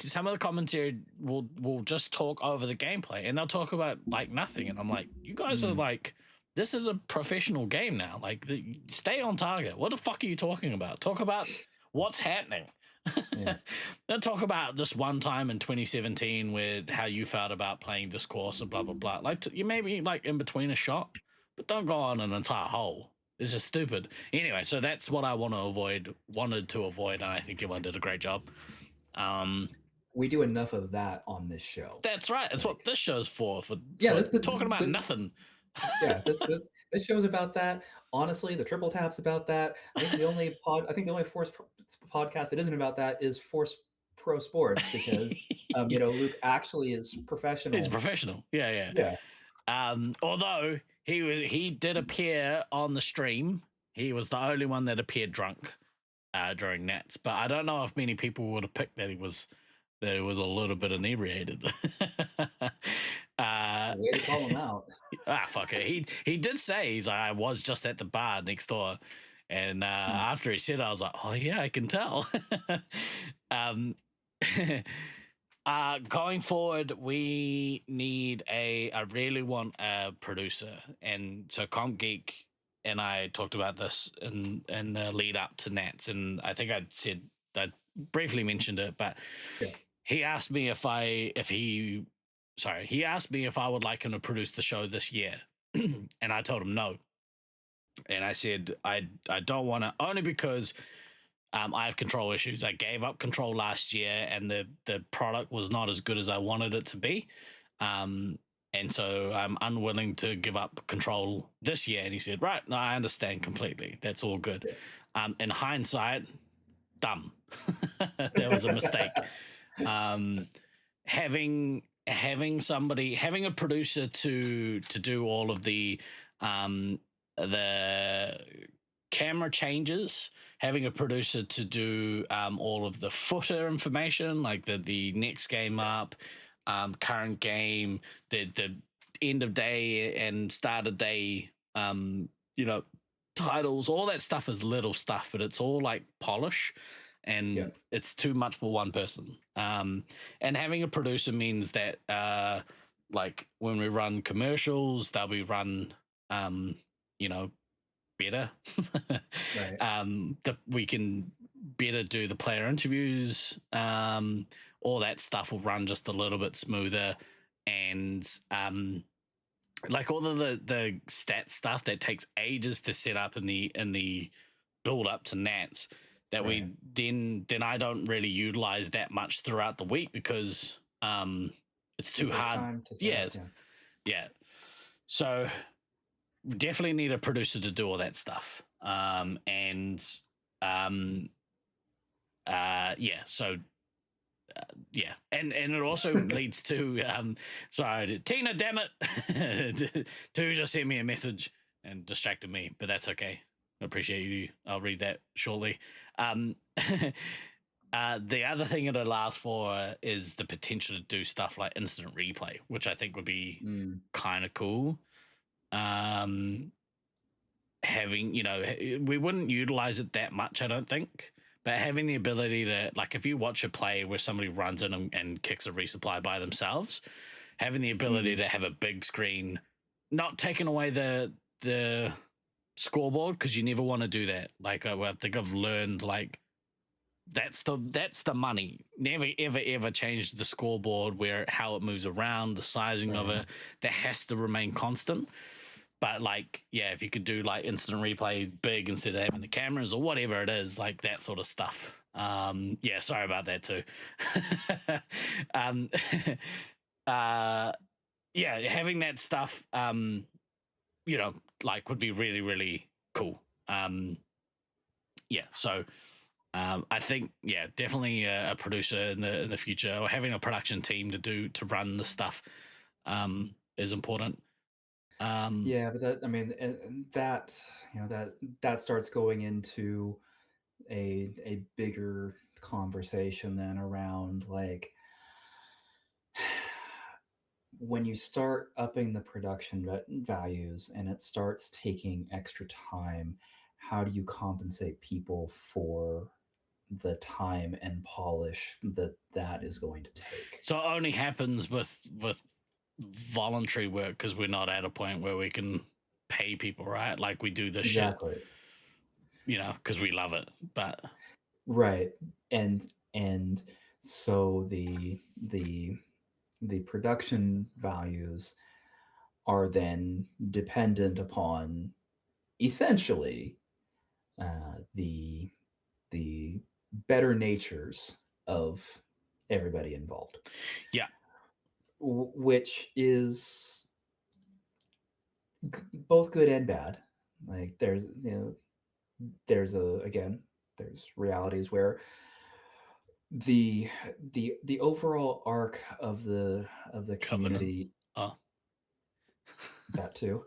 Some of the commentary will just talk over the gameplay, and they'll talk about like nothing, and I'm like, you guys are like, this is a professional game now. Like, stay on target. What the fuck are you talking about? Talk about what's happening. Yeah. Don't talk about this one time in 2017 with how you felt about playing this course and blah blah blah. Like, you maybe like in between a shot, but don't go on an entire hole. It's just stupid. Anyway, so that's what I wanted to avoid, and I think everyone did a great job. We do enough of that on this show. That's right. That's what this show's for talking about nothing. Yeah, this show's about that. Honestly, the Triple Tap's about that. I think the only Force podcast that isn't about that is Force Pro Sports, because you know, Luke actually is professional. He's professional. Yeah. Although he did appear on the stream. He was the only one that appeared drunk during Nats, but I don't know if many people would have picked that he was a little bit inebriated. Way to call him out. Fuck it. He did say I was just at the bar next door, and after he said it, I was like, oh yeah, I can tell. Going forward, we need I really want a producer, and so Comp Geek and I talked about this in the lead up to Nats, and I think I briefly mentioned it, but he asked me if I would like him to produce the show this year, and I told him no, and I said I don't want to, only because I have control issues. I gave up control last year, and the product was not as good as I wanted it to be. And so I'm unwilling to give up control this year. And he said, right, no, I understand completely. That's all good. In hindsight, dumb. That was a mistake. Having a producer to do all of the camera changes, having a producer to do all of the footer information, like the next game up, current game, the end of day and start of day, you know, titles, all that stuff is little stuff, but it's all like polish, and it's too much for one person. And having a producer means that like when we run commercials, they'll be run you know, better. Right. We can better do the player interviews. All that stuff will run just a little bit smoother, and like all of the stat stuff that takes ages to set up in the build up to Nats, that we then I don't really utilize that much throughout the week, because it's too hard. Yeah. So we definitely need a producer to do all that stuff. And it also leads to sorry, Tina, damn it, to just send me a message and distracted me, but that's okay. I appreciate you. I'll read that shortly. The other thing it allows for is the potential to do stuff like instant replay, which I think would be kind of cool. Having, you know, we wouldn't utilize it that much, I don't think, but having the ability to, like, if you watch a play where somebody runs in and kicks a resupply by themselves, having the ability to have a big screen, not taking away the scoreboard, because you never want to do that. Like, I think I've learned, like, that's the money. Never ever change the scoreboard, where how it moves around, the sizing of it, that has to remain constant. But like, yeah, if you could do like instant replay big instead of having the cameras or whatever it is, like that sort of stuff. Yeah, sorry about that too. Yeah, having that stuff, you know, like would be really, really cool. Yeah, so I think definitely a producer in the future, or having a production team to run the stuff is important. Yeah, but that, I mean, and that, that starts going into a bigger conversation then around like when you start upping the production values and it starts taking extra time, how do you compensate people for the time and polish that is going to take? So it only happens with voluntary work because we're not at a point where we can pay people, right? Like we do this shit, Exactly. because we love it. But Right. And so the production values are then dependent upon essentially the better natures of everybody involved. Yeah. Which is both good and bad. Like there's there's realities where the overall arc of the Covenant. community, Oh. that too,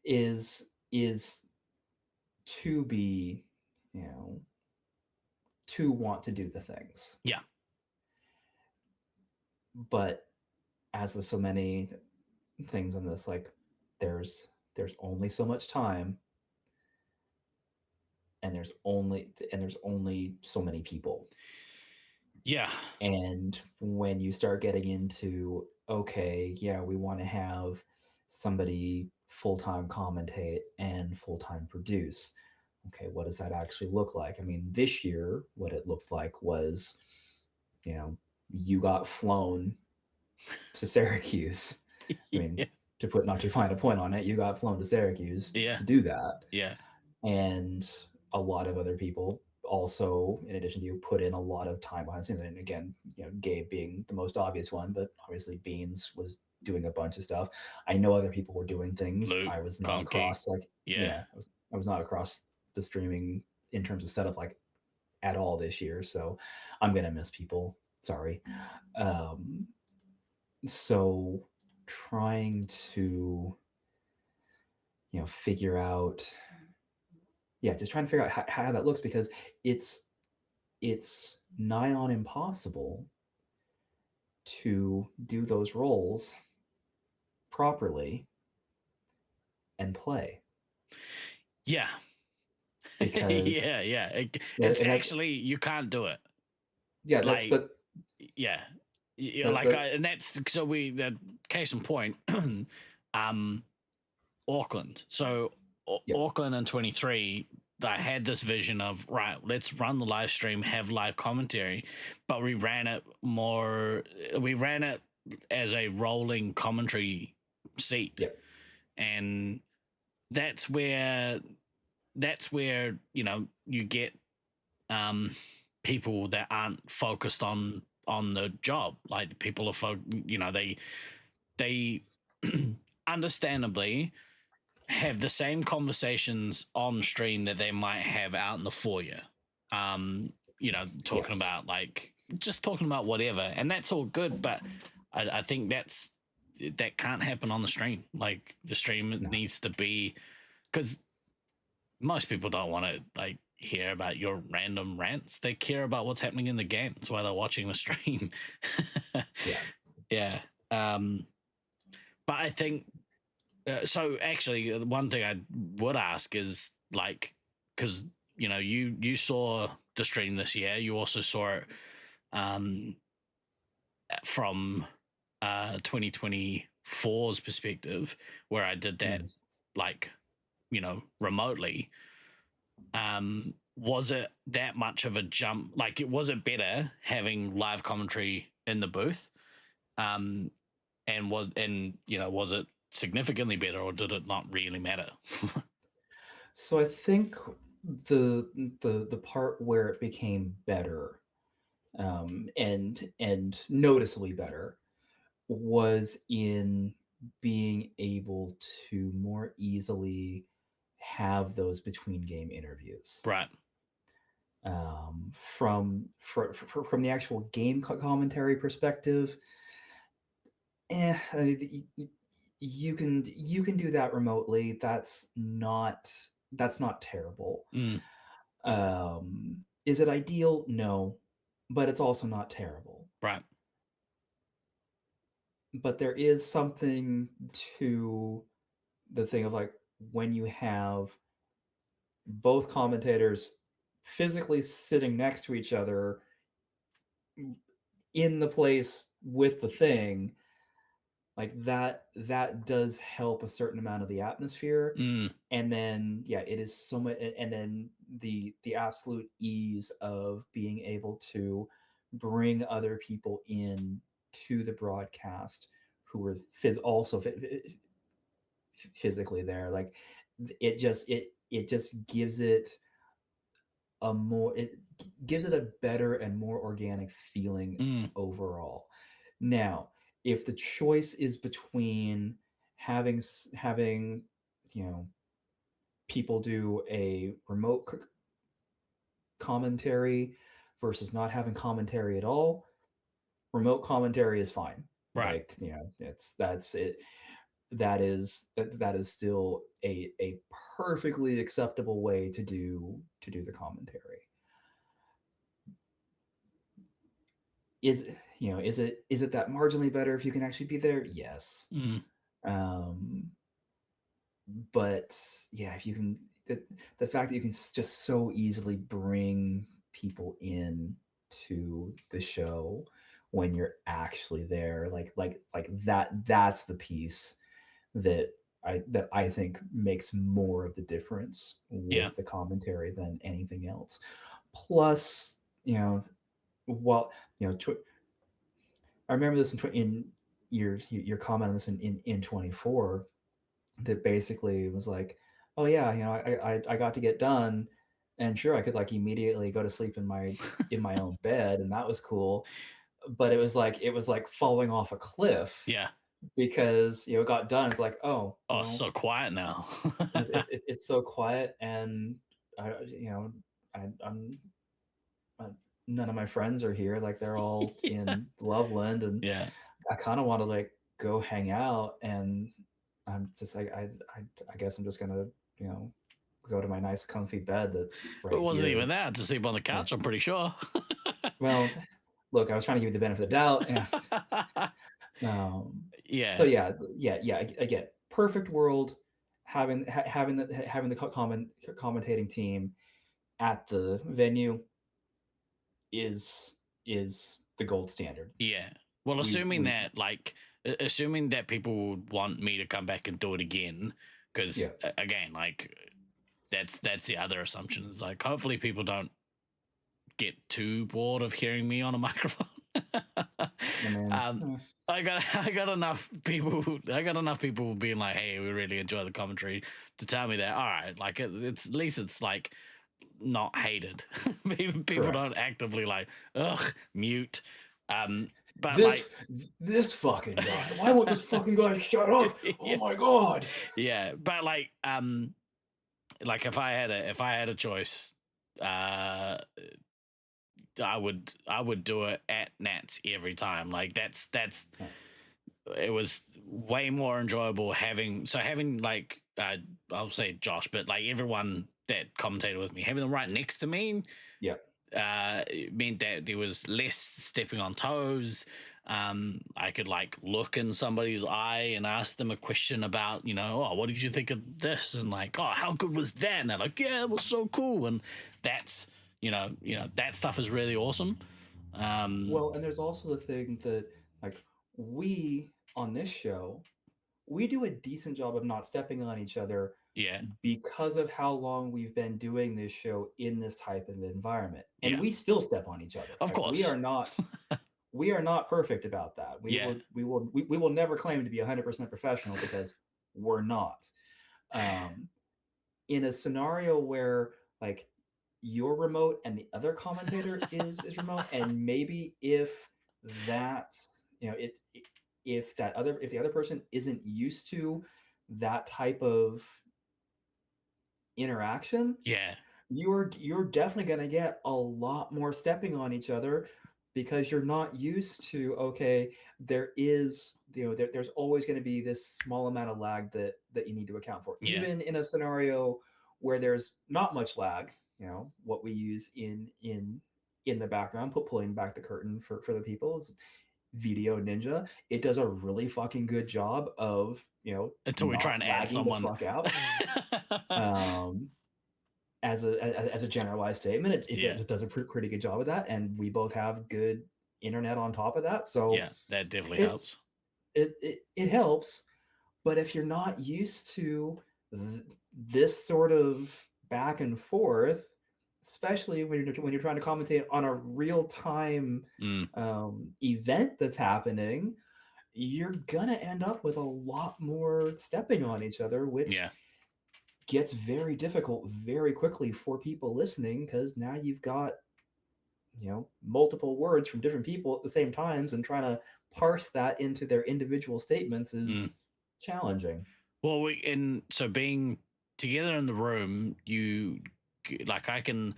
is to be, to want to do the things. Yeah. But as with so many things on this, like there's only so much time, and there's only so many people. Yeah. And when you start getting into, okay, yeah, we want to have somebody full-time commentate and full-time produce. Okay, what does that actually look like? I mean, this year, what it looked like was, you got flown to Syracuse. I mean, to put not too fine a point on it, you got flown to Syracuse to do that. Yeah. And a lot of other people also, in addition to you, put in a lot of time behind the scenes. And again, Gabe being the most obvious one, but obviously Beans was doing a bunch of stuff. I know other people were doing things. Luke, I was not across I was not across the streaming in terms of setup like at all this year. So I'm gonna miss people. Sorry. So trying to figure out, just trying to figure out how that looks, because it's nigh on impossible to do those roles properly and play. Yeah. Because it's actually, you can't do it. Yeah, that's like, and that's so the case in point, Auckland. So Auckland in 23, I had this vision of, right, let's run the live stream, have live commentary, but we ran it as a rolling commentary seat. Yep. And that's where you get people that aren't focused on the job. Like people are they understandably have the same conversations on stream that they might have out in the foyer, talking about just talking about whatever, and that's all good, but I think that can't happen on the stream. Like the stream needs to be, because most people don't want to hear about your random rants. They care about what's happening in the game. That's why they're watching the stream. Yeah. But I think so actually one thing I would ask is because you saw the stream this year, you also saw it from 2024's perspective, where I did that remotely. Was it that much of a jump? Was it better having live commentary in the booth? And was it significantly better, or did it not really matter? So I think the part where it became better, and noticeably better, was in being able to more easily have those between game interviews. Right. From the actual game commentary perspective, I mean, you can do that remotely. That's not terrible. Is it ideal? No, but it's also not terrible. Right. But there is something to the thing of like when you have both commentators physically sitting next to each other in the place with the thing, like that does help a certain amount of the atmosphere. And then it is so much, and then the absolute ease of being able to bring other people in to the broadcast who were also physically there. Like it just gives it a better and more organic feeling overall. Now, if the choice is between having people do a remote commentary versus not having commentary at all, remote commentary is fine. Right. That's it. That is still a perfectly acceptable way to do the commentary. Is it that marginally better if you can actually be there? Yes. But if you can, the fact that you can just so easily bring people in to the show when you're actually there, like that's the piece that I think makes more of the difference with the commentary than anything else. Plus, I remember this in your comment on this in 24, that basically was like, oh yeah, I got to get done, and sure, I could like immediately go to sleep in my own bed, and that was cool. But it was like falling off a cliff. Yeah. Because it got done. It's like, oh, it's so quiet now. it's so quiet, and I'm none of my friends are here. Like they're all in Loveland, and I kind of want to like go hang out, and I'm just like, I guess I'm just gonna go to my nice comfy bed that's right. It wasn't here. even that to sleep on the couch. I'm pretty sure. Well, look, I was trying to give you the benefit of the doubt. So again, perfect world, having the commentating team at the venue is the gold standard. Yeah. Well, assuming that people would want me to come back and do it again, because again, like that's the other assumption is like hopefully people don't get too bored of hearing me on a microphone. I got enough people being like, hey, we really enjoy the commentary, to tell me that all right, like it's at least it's like not hated. People don't actively like mute. But this fucking guy, why won't this fucking guy shut up? Oh my god. Yeah, but like if I had a choice, I would do it at Nats every time. Like that's it was way more enjoyable having like I'll say Josh, but like everyone that commentated with me, having them right next to me, it meant that there was less stepping on toes. I could like look in somebody's eye and ask them a question about, oh, what did you think of this? And like, oh, how good was that? And they're like, yeah, it was so cool. And that's, that stuff is really awesome. Well, and there's also the thing that like we on this show, we do a decent job of not stepping on each other. Yeah. Because of how long we've been doing this show in this type of environment. And we still step on each other. Of course. We are not perfect about that. We will never claim to be 100% professional, because we're not. In a scenario where like you're remote and the other commentator is remote, and maybe if that's if the other person isn't used to that type of interaction, Yeah. you're definitely going to get a lot more stepping on each other because you're not used to, okay, there's always going to be this small amount of lag that you need to account for. Yeah. Even in a scenario where there's not much lag, what we use in the background, pulling back the curtain for the people is Video Ninja. It does a really fucking good job of, Until we try and add lagging the someone. fuck out. As a generalized statement, it does a pretty good job of that, and we both have good internet on top of that. So yeah, that definitely helps. It helps, but if you're not used to this sort of back and forth, especially when you're trying to commentate on a real time event that's happening, you're gonna end up with a lot more stepping on each other, which gets very difficult very quickly for people listening, because now you've got multiple words from different people at the same times, and trying to parse that into their individual statements is challenging. Well, so being together in the room, I can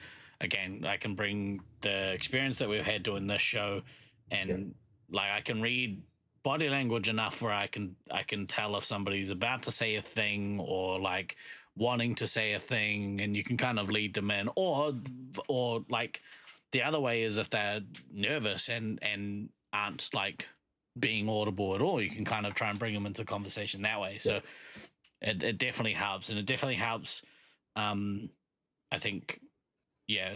bring the experience that we've had doing this show, and I can read body language enough where I can tell if somebody's about to say a thing or like wanting to say a thing, and you can kind of lead them in, or like the other way is if they're nervous and aren't like being audible at all, you can kind of try and bring them into conversation that way. So it definitely helps, and it definitely helps. I think,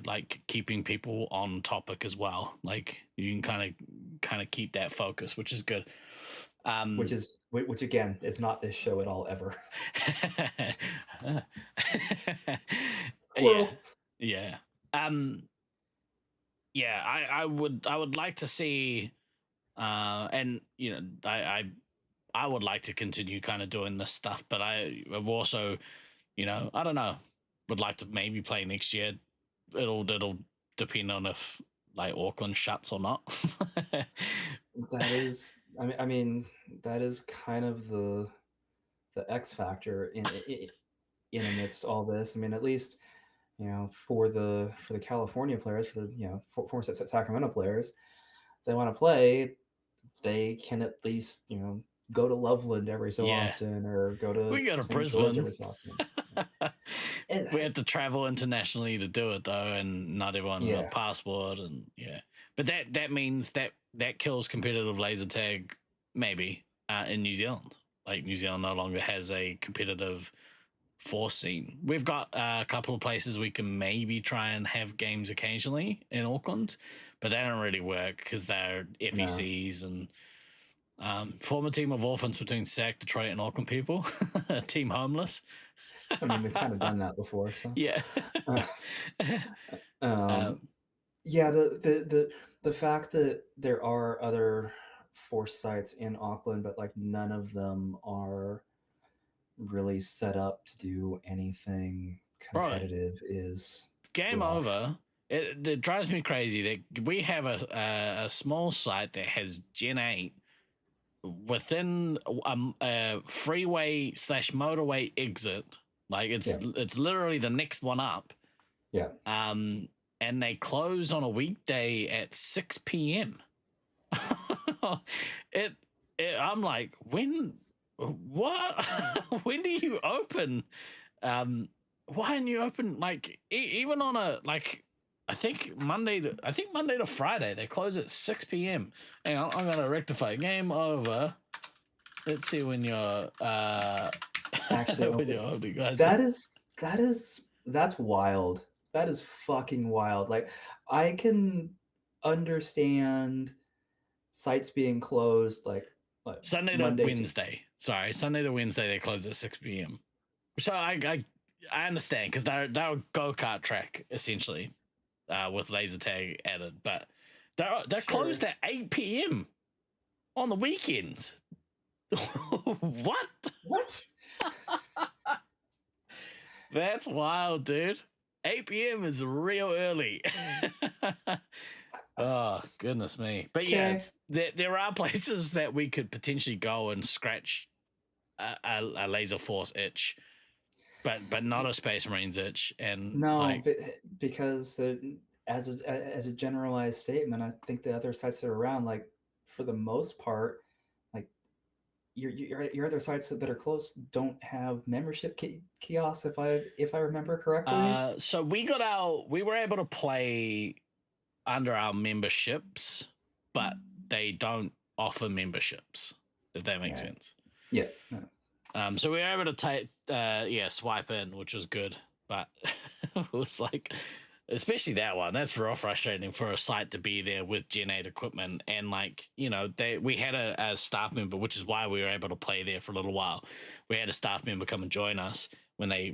like keeping people on topic as well. Like you can kind of keep that focus, which is good. Which again is not this show at all ever. Yeah. I would like to see, and I would like to continue kind of doing this stuff, but I've also, I don't know, would like to maybe play next year. It'll depend on if like Auckland shuts or not. That is, I mean, that is kind of the X factor in amidst all this. I mean, at least for the California players, for the for Sacramento players, they want to play, they can at least go to Loveland every so often, or go to Brisbane every so often. And we have to travel internationally to do it though, and not everyone has a passport, and but that means that kills competitive laser tag maybe in New Zealand. Like New Zealand no longer has a competitive force scene. We've got a couple of places we can maybe try and have games occasionally in Auckland, but they don't really work because they're FECs and former team of orphans between SAC, Detroit, and Auckland people. Team homeless. I mean, we've kind of done that before, so yeah. The fact that there are other force sites in Auckland, but like none of them are really set up to do anything competitive is game rough. over. It drives me crazy that we have a small site that has Gen 8 within a freeway / motorway exit. Like it's literally the next one up. Yeah. And they close on a weekday at 6 p.m. I'm like, what? When do you open? Why didn't you open like even on a like? I think Monday to Friday they close at 6 p.m. Hang on, I'm gonna rectify. Game over. Let's see when you're actually when you're opening, guys. That's wild. That is fucking wild. Like I can understand sites being closed like Sunday to Wednesday. Sorry, Sunday to Wednesday they close at 6 p.m. So I understand because they're a go-kart track essentially, with laser tag added, but they're closed at 8 p.m. on the weekends. What? That's wild, dude. 8 p.m. is real early. Oh, goodness me. But yeah, there are places that we could potentially go and scratch a Laserforce itch. but not a Space Marines itch. And No, like, because as a generalized statement, I think the other sites that are around, like for the most part, like your other sites that are close don't have membership kiosks, if I remember correctly. so we were able to play under our memberships, but they don't offer memberships, if that makes sense. Yeah. So we were able to take swipe in, which was good, but it was like, especially that one, that's real frustrating for a site to be there with Gen 8 equipment. And like, you know, we had a staff member, which is why we were able to play there for a little while. We had a staff member come and join us when they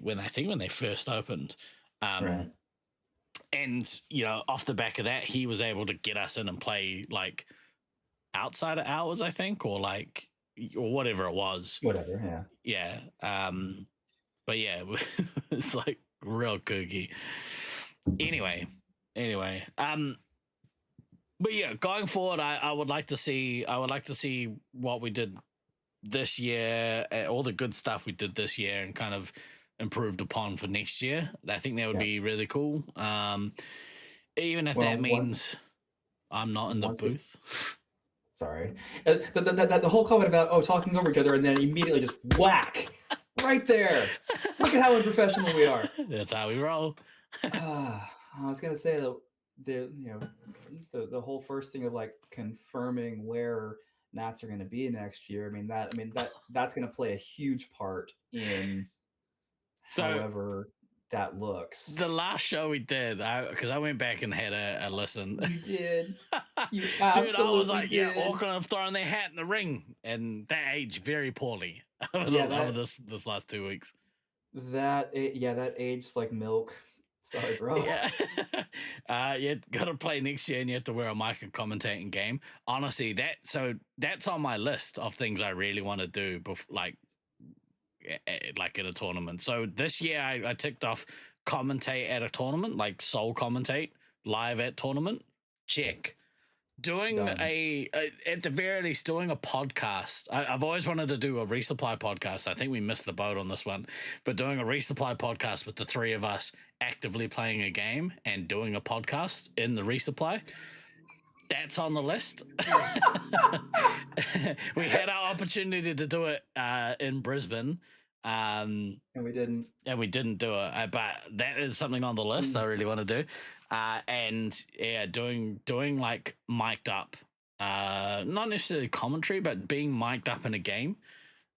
first opened. Right. And, you know, off the back of that, he was able to get us in and play like outside of hours, I think, or like, or whatever it was. Whatever, yeah. Yeah. But yeah, it's like real kooky. Anyway. But yeah, going forward, I would like to see what we did this year, all the good stuff we did this year, and kind of improved upon for next year. I think that would be really cool. Even if that means I'm not in the booth. Sorry. The whole comment about talking over each other and then immediately just whack right there. Look at how unprofessional we are. That's how we roll. I was gonna say that the whole first thing of like confirming where Nats are going to be next year. That's going to play a huge part in however that looks. The last show we did, because I went back and had a listen. You did. You absolutely Dude, I was like, did. Auckland have thrown their hat in the ring, and that aged very poorly over this last 2 weeks. That aged like milk. Sorry, bro. Yeah. You got to play next year, and you have to wear a mic and commentate in game. Honestly, that's on my list of things I really want to do, like in a tournament. So this year, I ticked off commentate at a tournament, like sole commentate live at tournament. Check. Doing at the very least, doing a podcast. I've always wanted to do a Resupply podcast. I think we missed the boat on this one, but doing a Resupply podcast with the three of us actively playing a game and doing a podcast in the Resupply, that's on the list. We had our opportunity to do it in Brisbane. And we didn't do it, but that is something on the list I really want to do. And yeah, doing like mic'd up, not necessarily commentary, but being mic'd up in a game.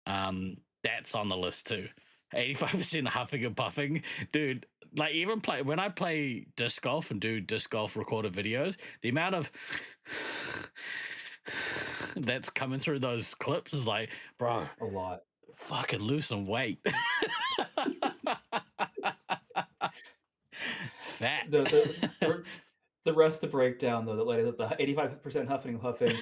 That's on the list too. 85% huffing and puffing, dude. Like even when I play disc golf and do disc golf recorded videos, the amount of that's coming through those clips is like, bro, a lot. Fucking lose some weight. Fat. The rest of the breakdown though, the 85% huffing and puffing,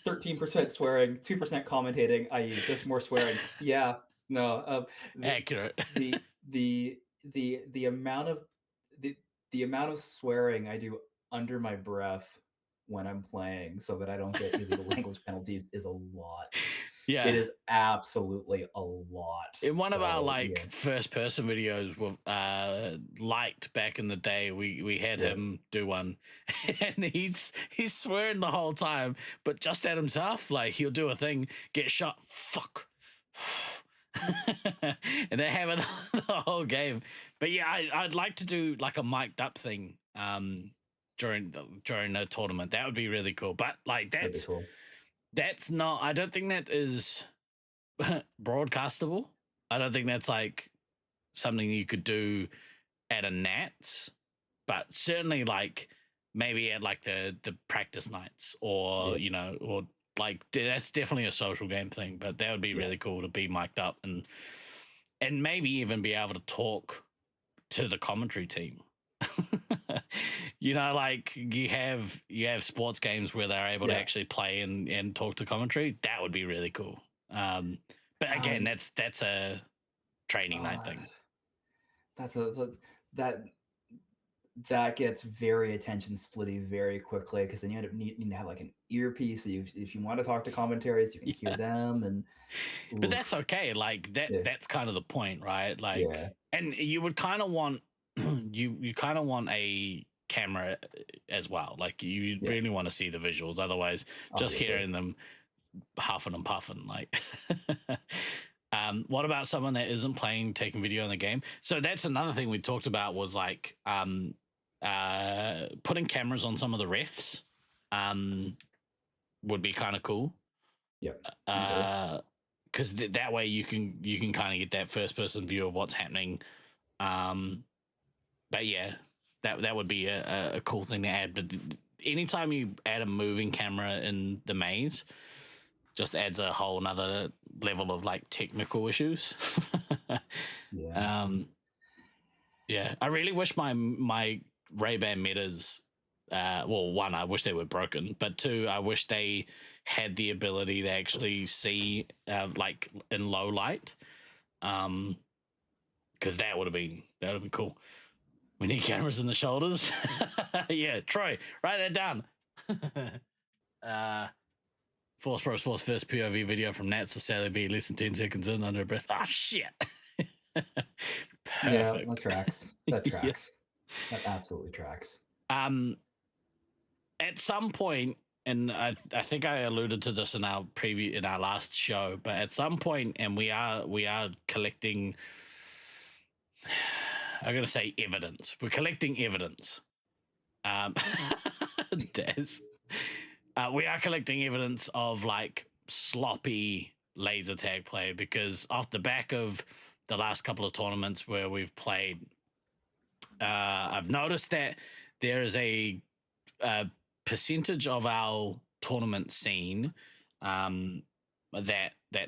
13% swearing, 2% commentating, i.e. just more swearing. Yeah, no, accurate. The amount of swearing I do under my breath when I'm playing so that I don't get illegal language penalties is a lot. Yeah, it is absolutely a lot. In one of our first person videos, liked back in the day, we had him do one, and he's swearing the whole time, but just at himself. Like he'll do a thing, get shot, fuck, and they have it the whole game. But yeah, I'd like to do like a mic'd up thing during a tournament. That would be really cool. But like that's cool. That's not, I don't think that is broadcastable. I don't think that's like something you could do at a Nats, but certainly like maybe at like the practice nights or, or like that's definitely a social game thing, but that would be really cool to be mic'd up and maybe even be able to talk to the commentary team. Like you have sports games where they're able to actually play and talk to commentary. That would be really cool. But again, that's a training night thing. That gets very attention splitty very quickly because then you end up needing to have like an earpiece. So if you want to talk to commentaries, you can hear them. But that's okay. Like that's kind of the point, right? Like, And you would kind of want you kind of want a camera as well. Like you really want to see the visuals. Otherwise, just hearing them huffing and puffing, like. What about someone that isn't taking video in the game? So that's another thing we talked about was like putting cameras on some of the refs would be kind of cool. Because that way you can kind of get that first person view of what's happening. But yeah, that would be a cool thing to add. But anytime you add a moving camera in the maze, just adds a whole nother level of like technical issues. Yeah. I really wish my Ray-Ban Metas, well, one, I wish they were broken, but two, I wish they had the ability to actually see like in low light. Because that would have been cool. We need cameras in the shoulders. Yeah, Troy, write that down. Force Pro Sports first POV video from Nats for Sally B. Less than 10 seconds in, under a breath. Oh, shit. Perfect. Yeah, that tracks. That tracks. That absolutely tracks. At some point, and I think I alluded to this in our last show, but at some point, and we are collecting. I'm gonna say evidence. We're collecting evidence. Des. We are collecting evidence of like sloppy laser tag play, because off the back of the last couple of tournaments where we've played, I've noticed that there is a percentage of our tournament scene that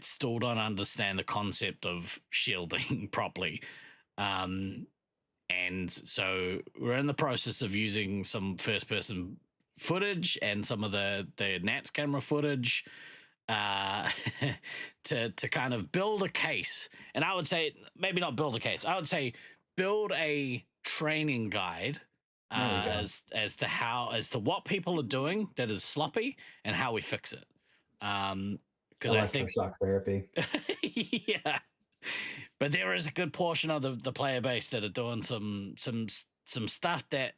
still don't understand the concept of shielding properly. And so we're in the process of using some first person footage and some of the Nats camera footage to kind of build a case. And I would say maybe not build a case. I would say build a training guide as to what people are doing that is sloppy and how we fix it. Because I think shock therapy. Yeah. But there is a good portion of the player base that are doing some stuff that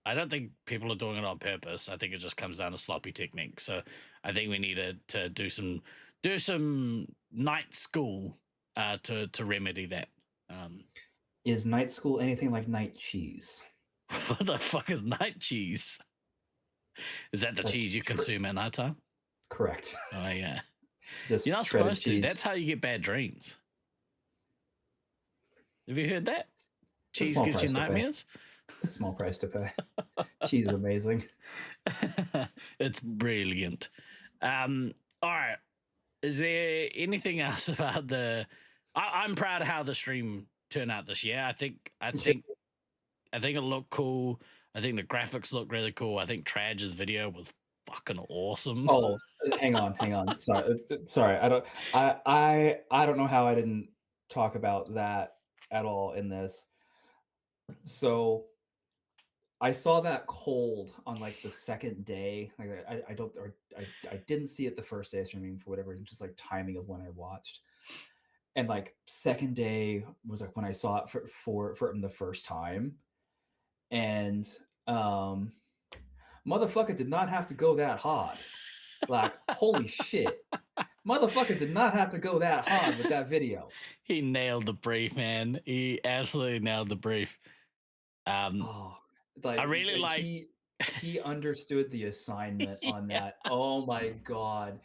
I don't think people are doing it on purpose. I think it just comes down to sloppy technique. So I think we need to do some night school to remedy that. Is night school anything like night cheese? What the fuck is night cheese? Is that the cheese you consume at nighttime? Correct. Oh yeah. Just you're not supposed to. That's how you get bad dreams. Have you heard that? Cheese gives you nightmares? Small price to pay. Cheese is amazing. It's brilliant. All right. Is there anything else about I'm proud of how the stream turned out this year. I think it looked cool. I think the graphics look really cool. I think Traj's video was fucking awesome. Oh, hang on. Sorry. I don't know how I didn't talk about that at all in this. So I saw that cold on like the second day. Like I didn't see it the first day of streaming for whatever reason, just like timing of when I watched. And like second day was like when I saw it for the first time. And motherfucker did not have to go that hard. Like, holy shit. Motherfucker did not have to go that hard with that video. He nailed the brief, man. He absolutely nailed the brief. I really like he understood the assignment on that. Oh my god.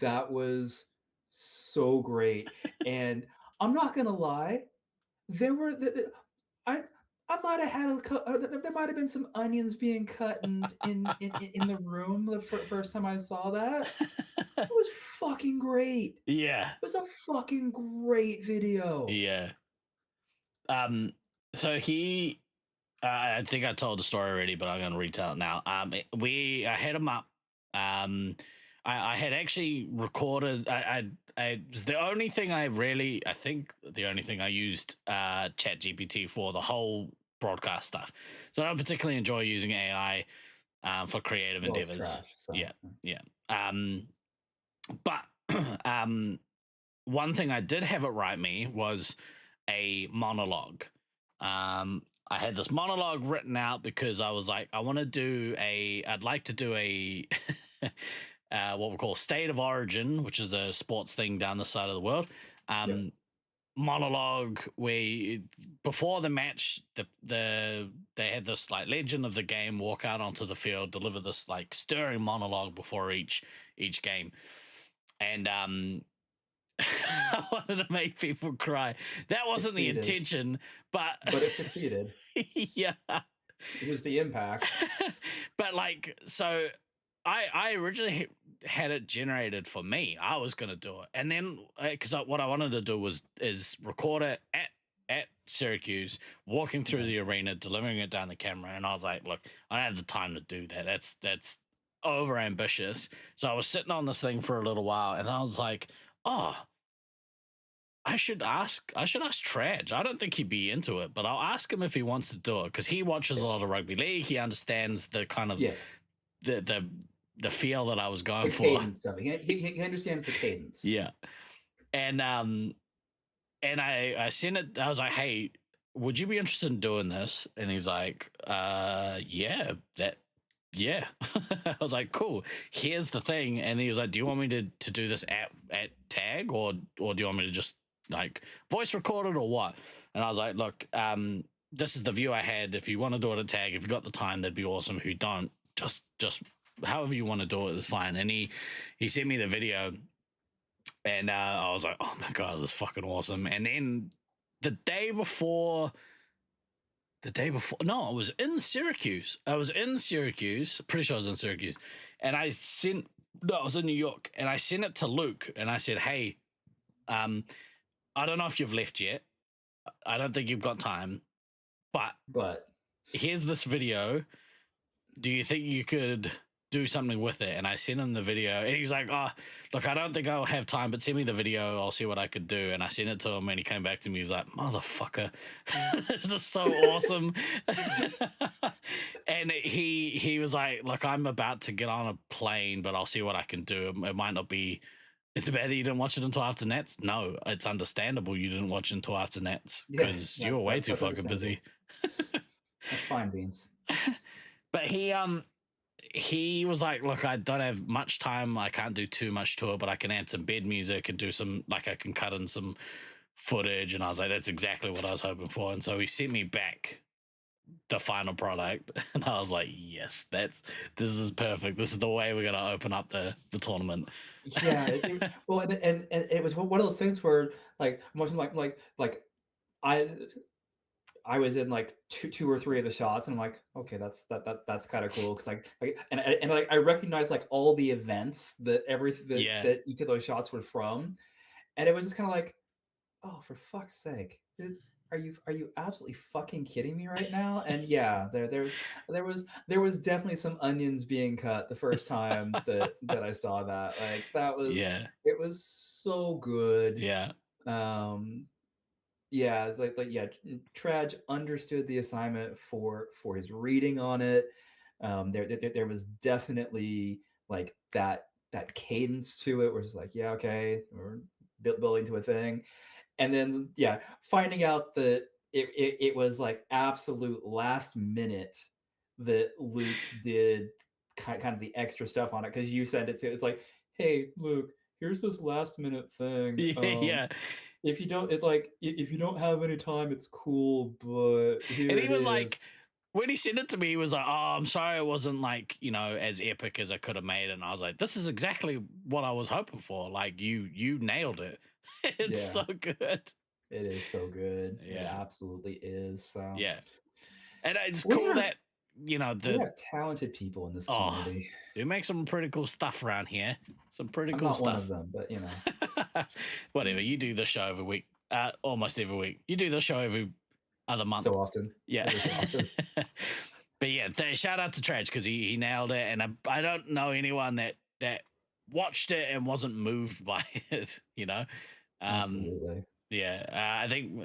That was so great. And I'm not gonna lie, there were I might have had there might have been some onions being cut in the room the first time I saw that. It was fucking great. Yeah. It was a fucking great video. Yeah. So he I think I told the story already, but I'm going to retell it now. I hit him up. I had actually recorded. I was the only thing I used ChatGPT for the whole broadcast stuff. So I don't particularly enjoy using AI for creative endeavors. Trash, so. Yeah. But one thing I did have it write me was a monologue. I had this monologue written out because I was like, I'd like to do a what we call State of Origin, which is a sports thing down the side of the world. Monologue where before the match, they had this like legend of the game walk out onto the field, deliver this like stirring monologue before each game, and I wanted to make people cry. That wasn't the intention, but it succeeded. Yeah, it was the impact. But like, so I originally had it generated for me. I was gonna do it, and then because what I wanted to do is record it at Syracuse, walking through the arena, delivering it down the camera, and I was like, look, I don't have the time to do that. That's over ambitious. So I was sitting on this thing for a little while, and I was like, oh, I should ask Traj. I don't think he'd be into it, but I'll ask him if he wants to do it because he watches a lot of rugby league. He understands the kind of the feel that I was going for. Cadence of it. He understands the cadence. Yeah, and I sent it. I was like, hey, would you be interested in doing this? And he's like, yeah. I was like, cool, here's the thing. And he was like, do you want me to do this at tag or do you want me to just like voice record it or what? And I was like, look, this is the view I had. If you want to do it at tag, if you got the time, that'd be awesome. If you don't, just however you want to do it is fine. And he sent me the video, and I was like, oh my god, this is fucking awesome. And then the day before, no, I was in Syracuse. Pretty sure I was in Syracuse. And I was in New York, and I sent it to Luke, and I said, hey, I don't know if you've left yet. I don't think you've got time, but here's this video. Do you think you could do something with it? And I sent him the video, and he's like, oh, look, I don't think I'll have time, but send me the video. I'll see what I could do. And I sent it to him, and he came back to me. He's like, motherfucker, this is so awesome. And he was like, look, I'm about to get on a plane, but I'll see what I can do. It might not be. It's bad that you didn't watch it until after Nats. No, it's understandable you didn't watch it until after Nats because you were way too fucking busy. That's fine, beans. But he was like, look, I don't have much time. I can't do too much to it, but I can add some bed music and do some, like I can cut in some footage. And I was like, that's exactly what I was hoping for. And so he sent me back the final product. And I was like, yes, this is perfect. This is the way we're going to open up the tournament. Yeah. And it was one of those things where like, I was in like two or three of the shots, and I'm like, okay, that's kind of cool because I recognize like all the events that each of those shots were from, and it was just kind of like, oh, for fuck's sake, are you absolutely fucking kidding me right now? And yeah, there was definitely some onions being cut the first time that I saw that. Like that was it was so good. Yeah. Yeah, Traj understood the assignment for his reading on it. There was definitely like that cadence to it, where it's like, yeah, okay, we're building to a thing, and then finding out that it was like absolute last minute that Luke did kind of the extra stuff on it because you sent it to. It's like, hey, Luke, here's this last minute thing. Yeah. If you don't, it's like if you don't have any time, it's cool. But and he was like, when he sent it to me, he was like, "Oh, I'm sorry, it wasn't like as epic as I could have made it." And I was like, "This is exactly what I was hoping for. Like you nailed it. It's so good. It is so good. Yeah, it absolutely is. So yeah, and it's cool that we have talented people in this community. We make some pretty cool stuff around here. Some pretty I'm cool not stuff. One of them, but whatever. You do the show every week, almost every week. You do the show every other month. So often, yeah. But yeah, shout out to Traj because he nailed it, and I don't know anyone that watched it and wasn't moved by it. Absolutely. Yeah, I think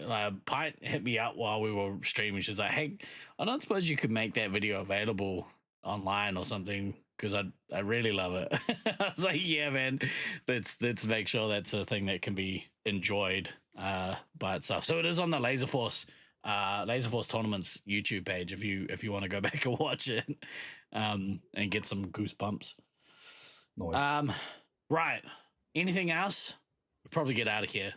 Pint hit me up while we were streaming. She's like, "Hey, I don't suppose you could make that video available online or something." because I really love it. I was like, yeah, man, let's make sure that's a thing that can be enjoyed by itself. So it is on the Laserforce Tournaments YouTube page if you want to go back and watch it and get some goosebumps. Nice. Right. Anything else? We'll probably get out of here.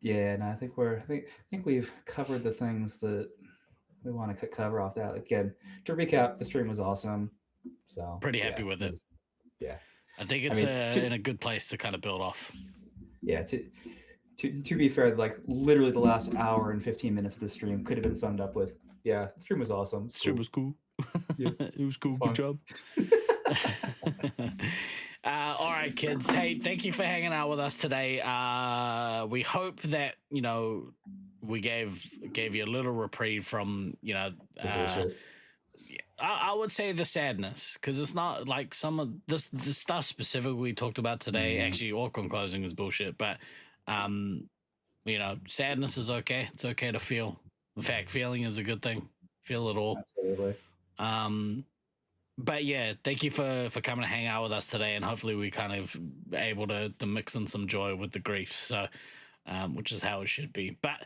Yeah, and I think we've covered the things that we want to cover off that. Again, to recap, the stream was awesome. So pretty happy with it. Yeah, I think it's in a good place to kind of build off. Yeah, to be fair, like literally the last hour and 15 minutes of the stream could have been summed up with, yeah, the stream was awesome. The stream was cool. Yeah, it was cool. Good job. All right, kids. Hey, thank you for hanging out with us today. We hope that we gave you a little reprieve from I would say the sadness, because it's not like some of the stuff specifically we talked about today. Actually, Auckland closing is bullshit, but sadness is okay. It's okay to feel. In fact, feeling is a good thing. Feel it all. Absolutely. But yeah, thank you for coming to hang out with us today, and hopefully we kind of able to mix in some joy with the grief. So, which is how it should be. But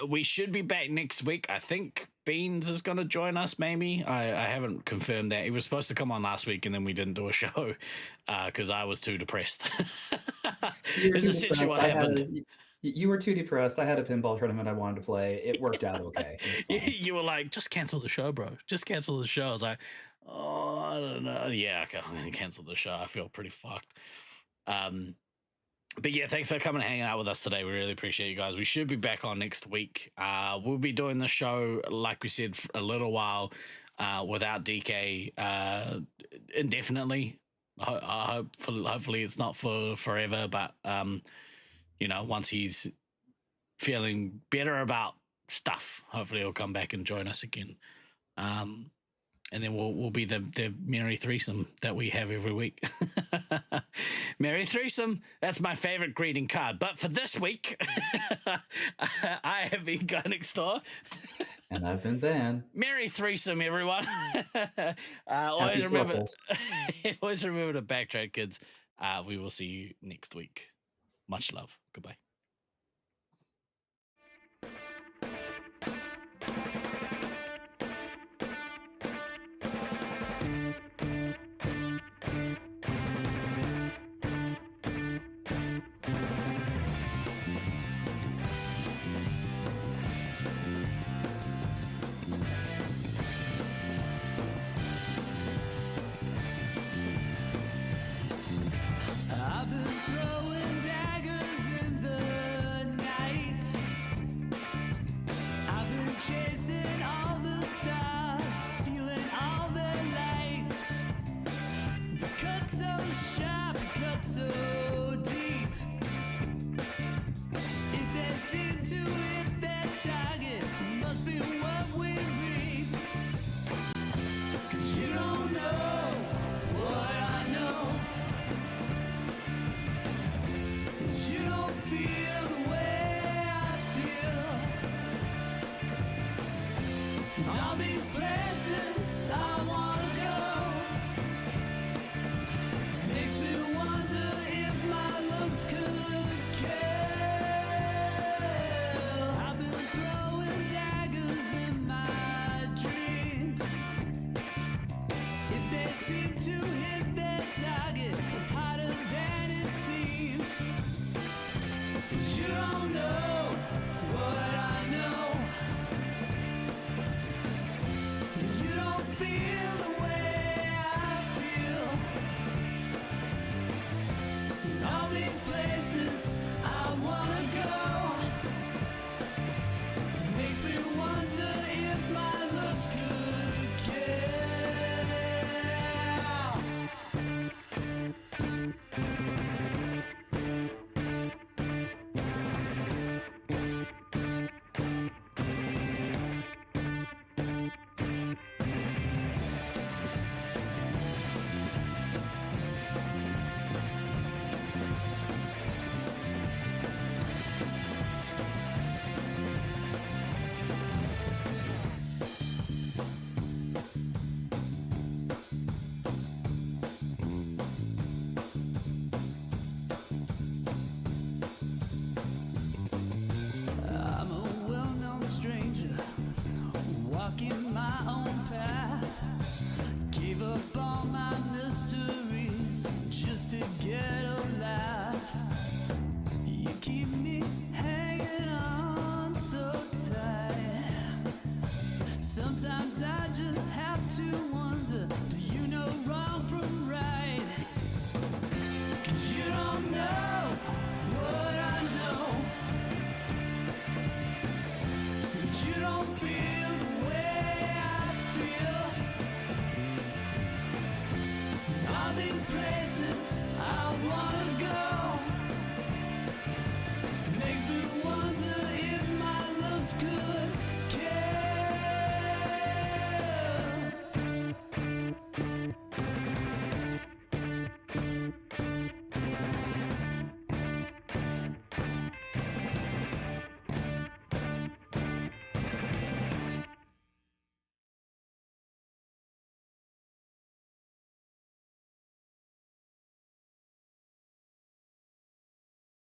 we should be back next week. I think Beans is going to join us. Maybe I haven't confirmed that. He was supposed to come on last week, and then we didn't do a show because I was too depressed. It's essentially what happened. You were too depressed. I had a pinball tournament I wanted to play. It worked out okay. You were like, just cancel the show, bro. Just cancel the show. I was like, oh, I don't know. Yeah, okay, I'm gonna cancel the show. I feel pretty fucked. But yeah, thanks for coming and hanging out with us today. We really appreciate you guys. We should be back on next week. We'll be doing the show, like we said, for a little while without DK indefinitely. Hopefully it's not for forever, but once he's feeling better about stuff, hopefully he'll come back and join us again. And then we'll be the merry threesome that we have every week. Merry threesome. That's my favorite greeting card. But for this week, I have been Guy Next Door. And I've been Dan. Merry threesome, everyone. Always remember to backtrack, kids. We will see you next week. Much love. Goodbye.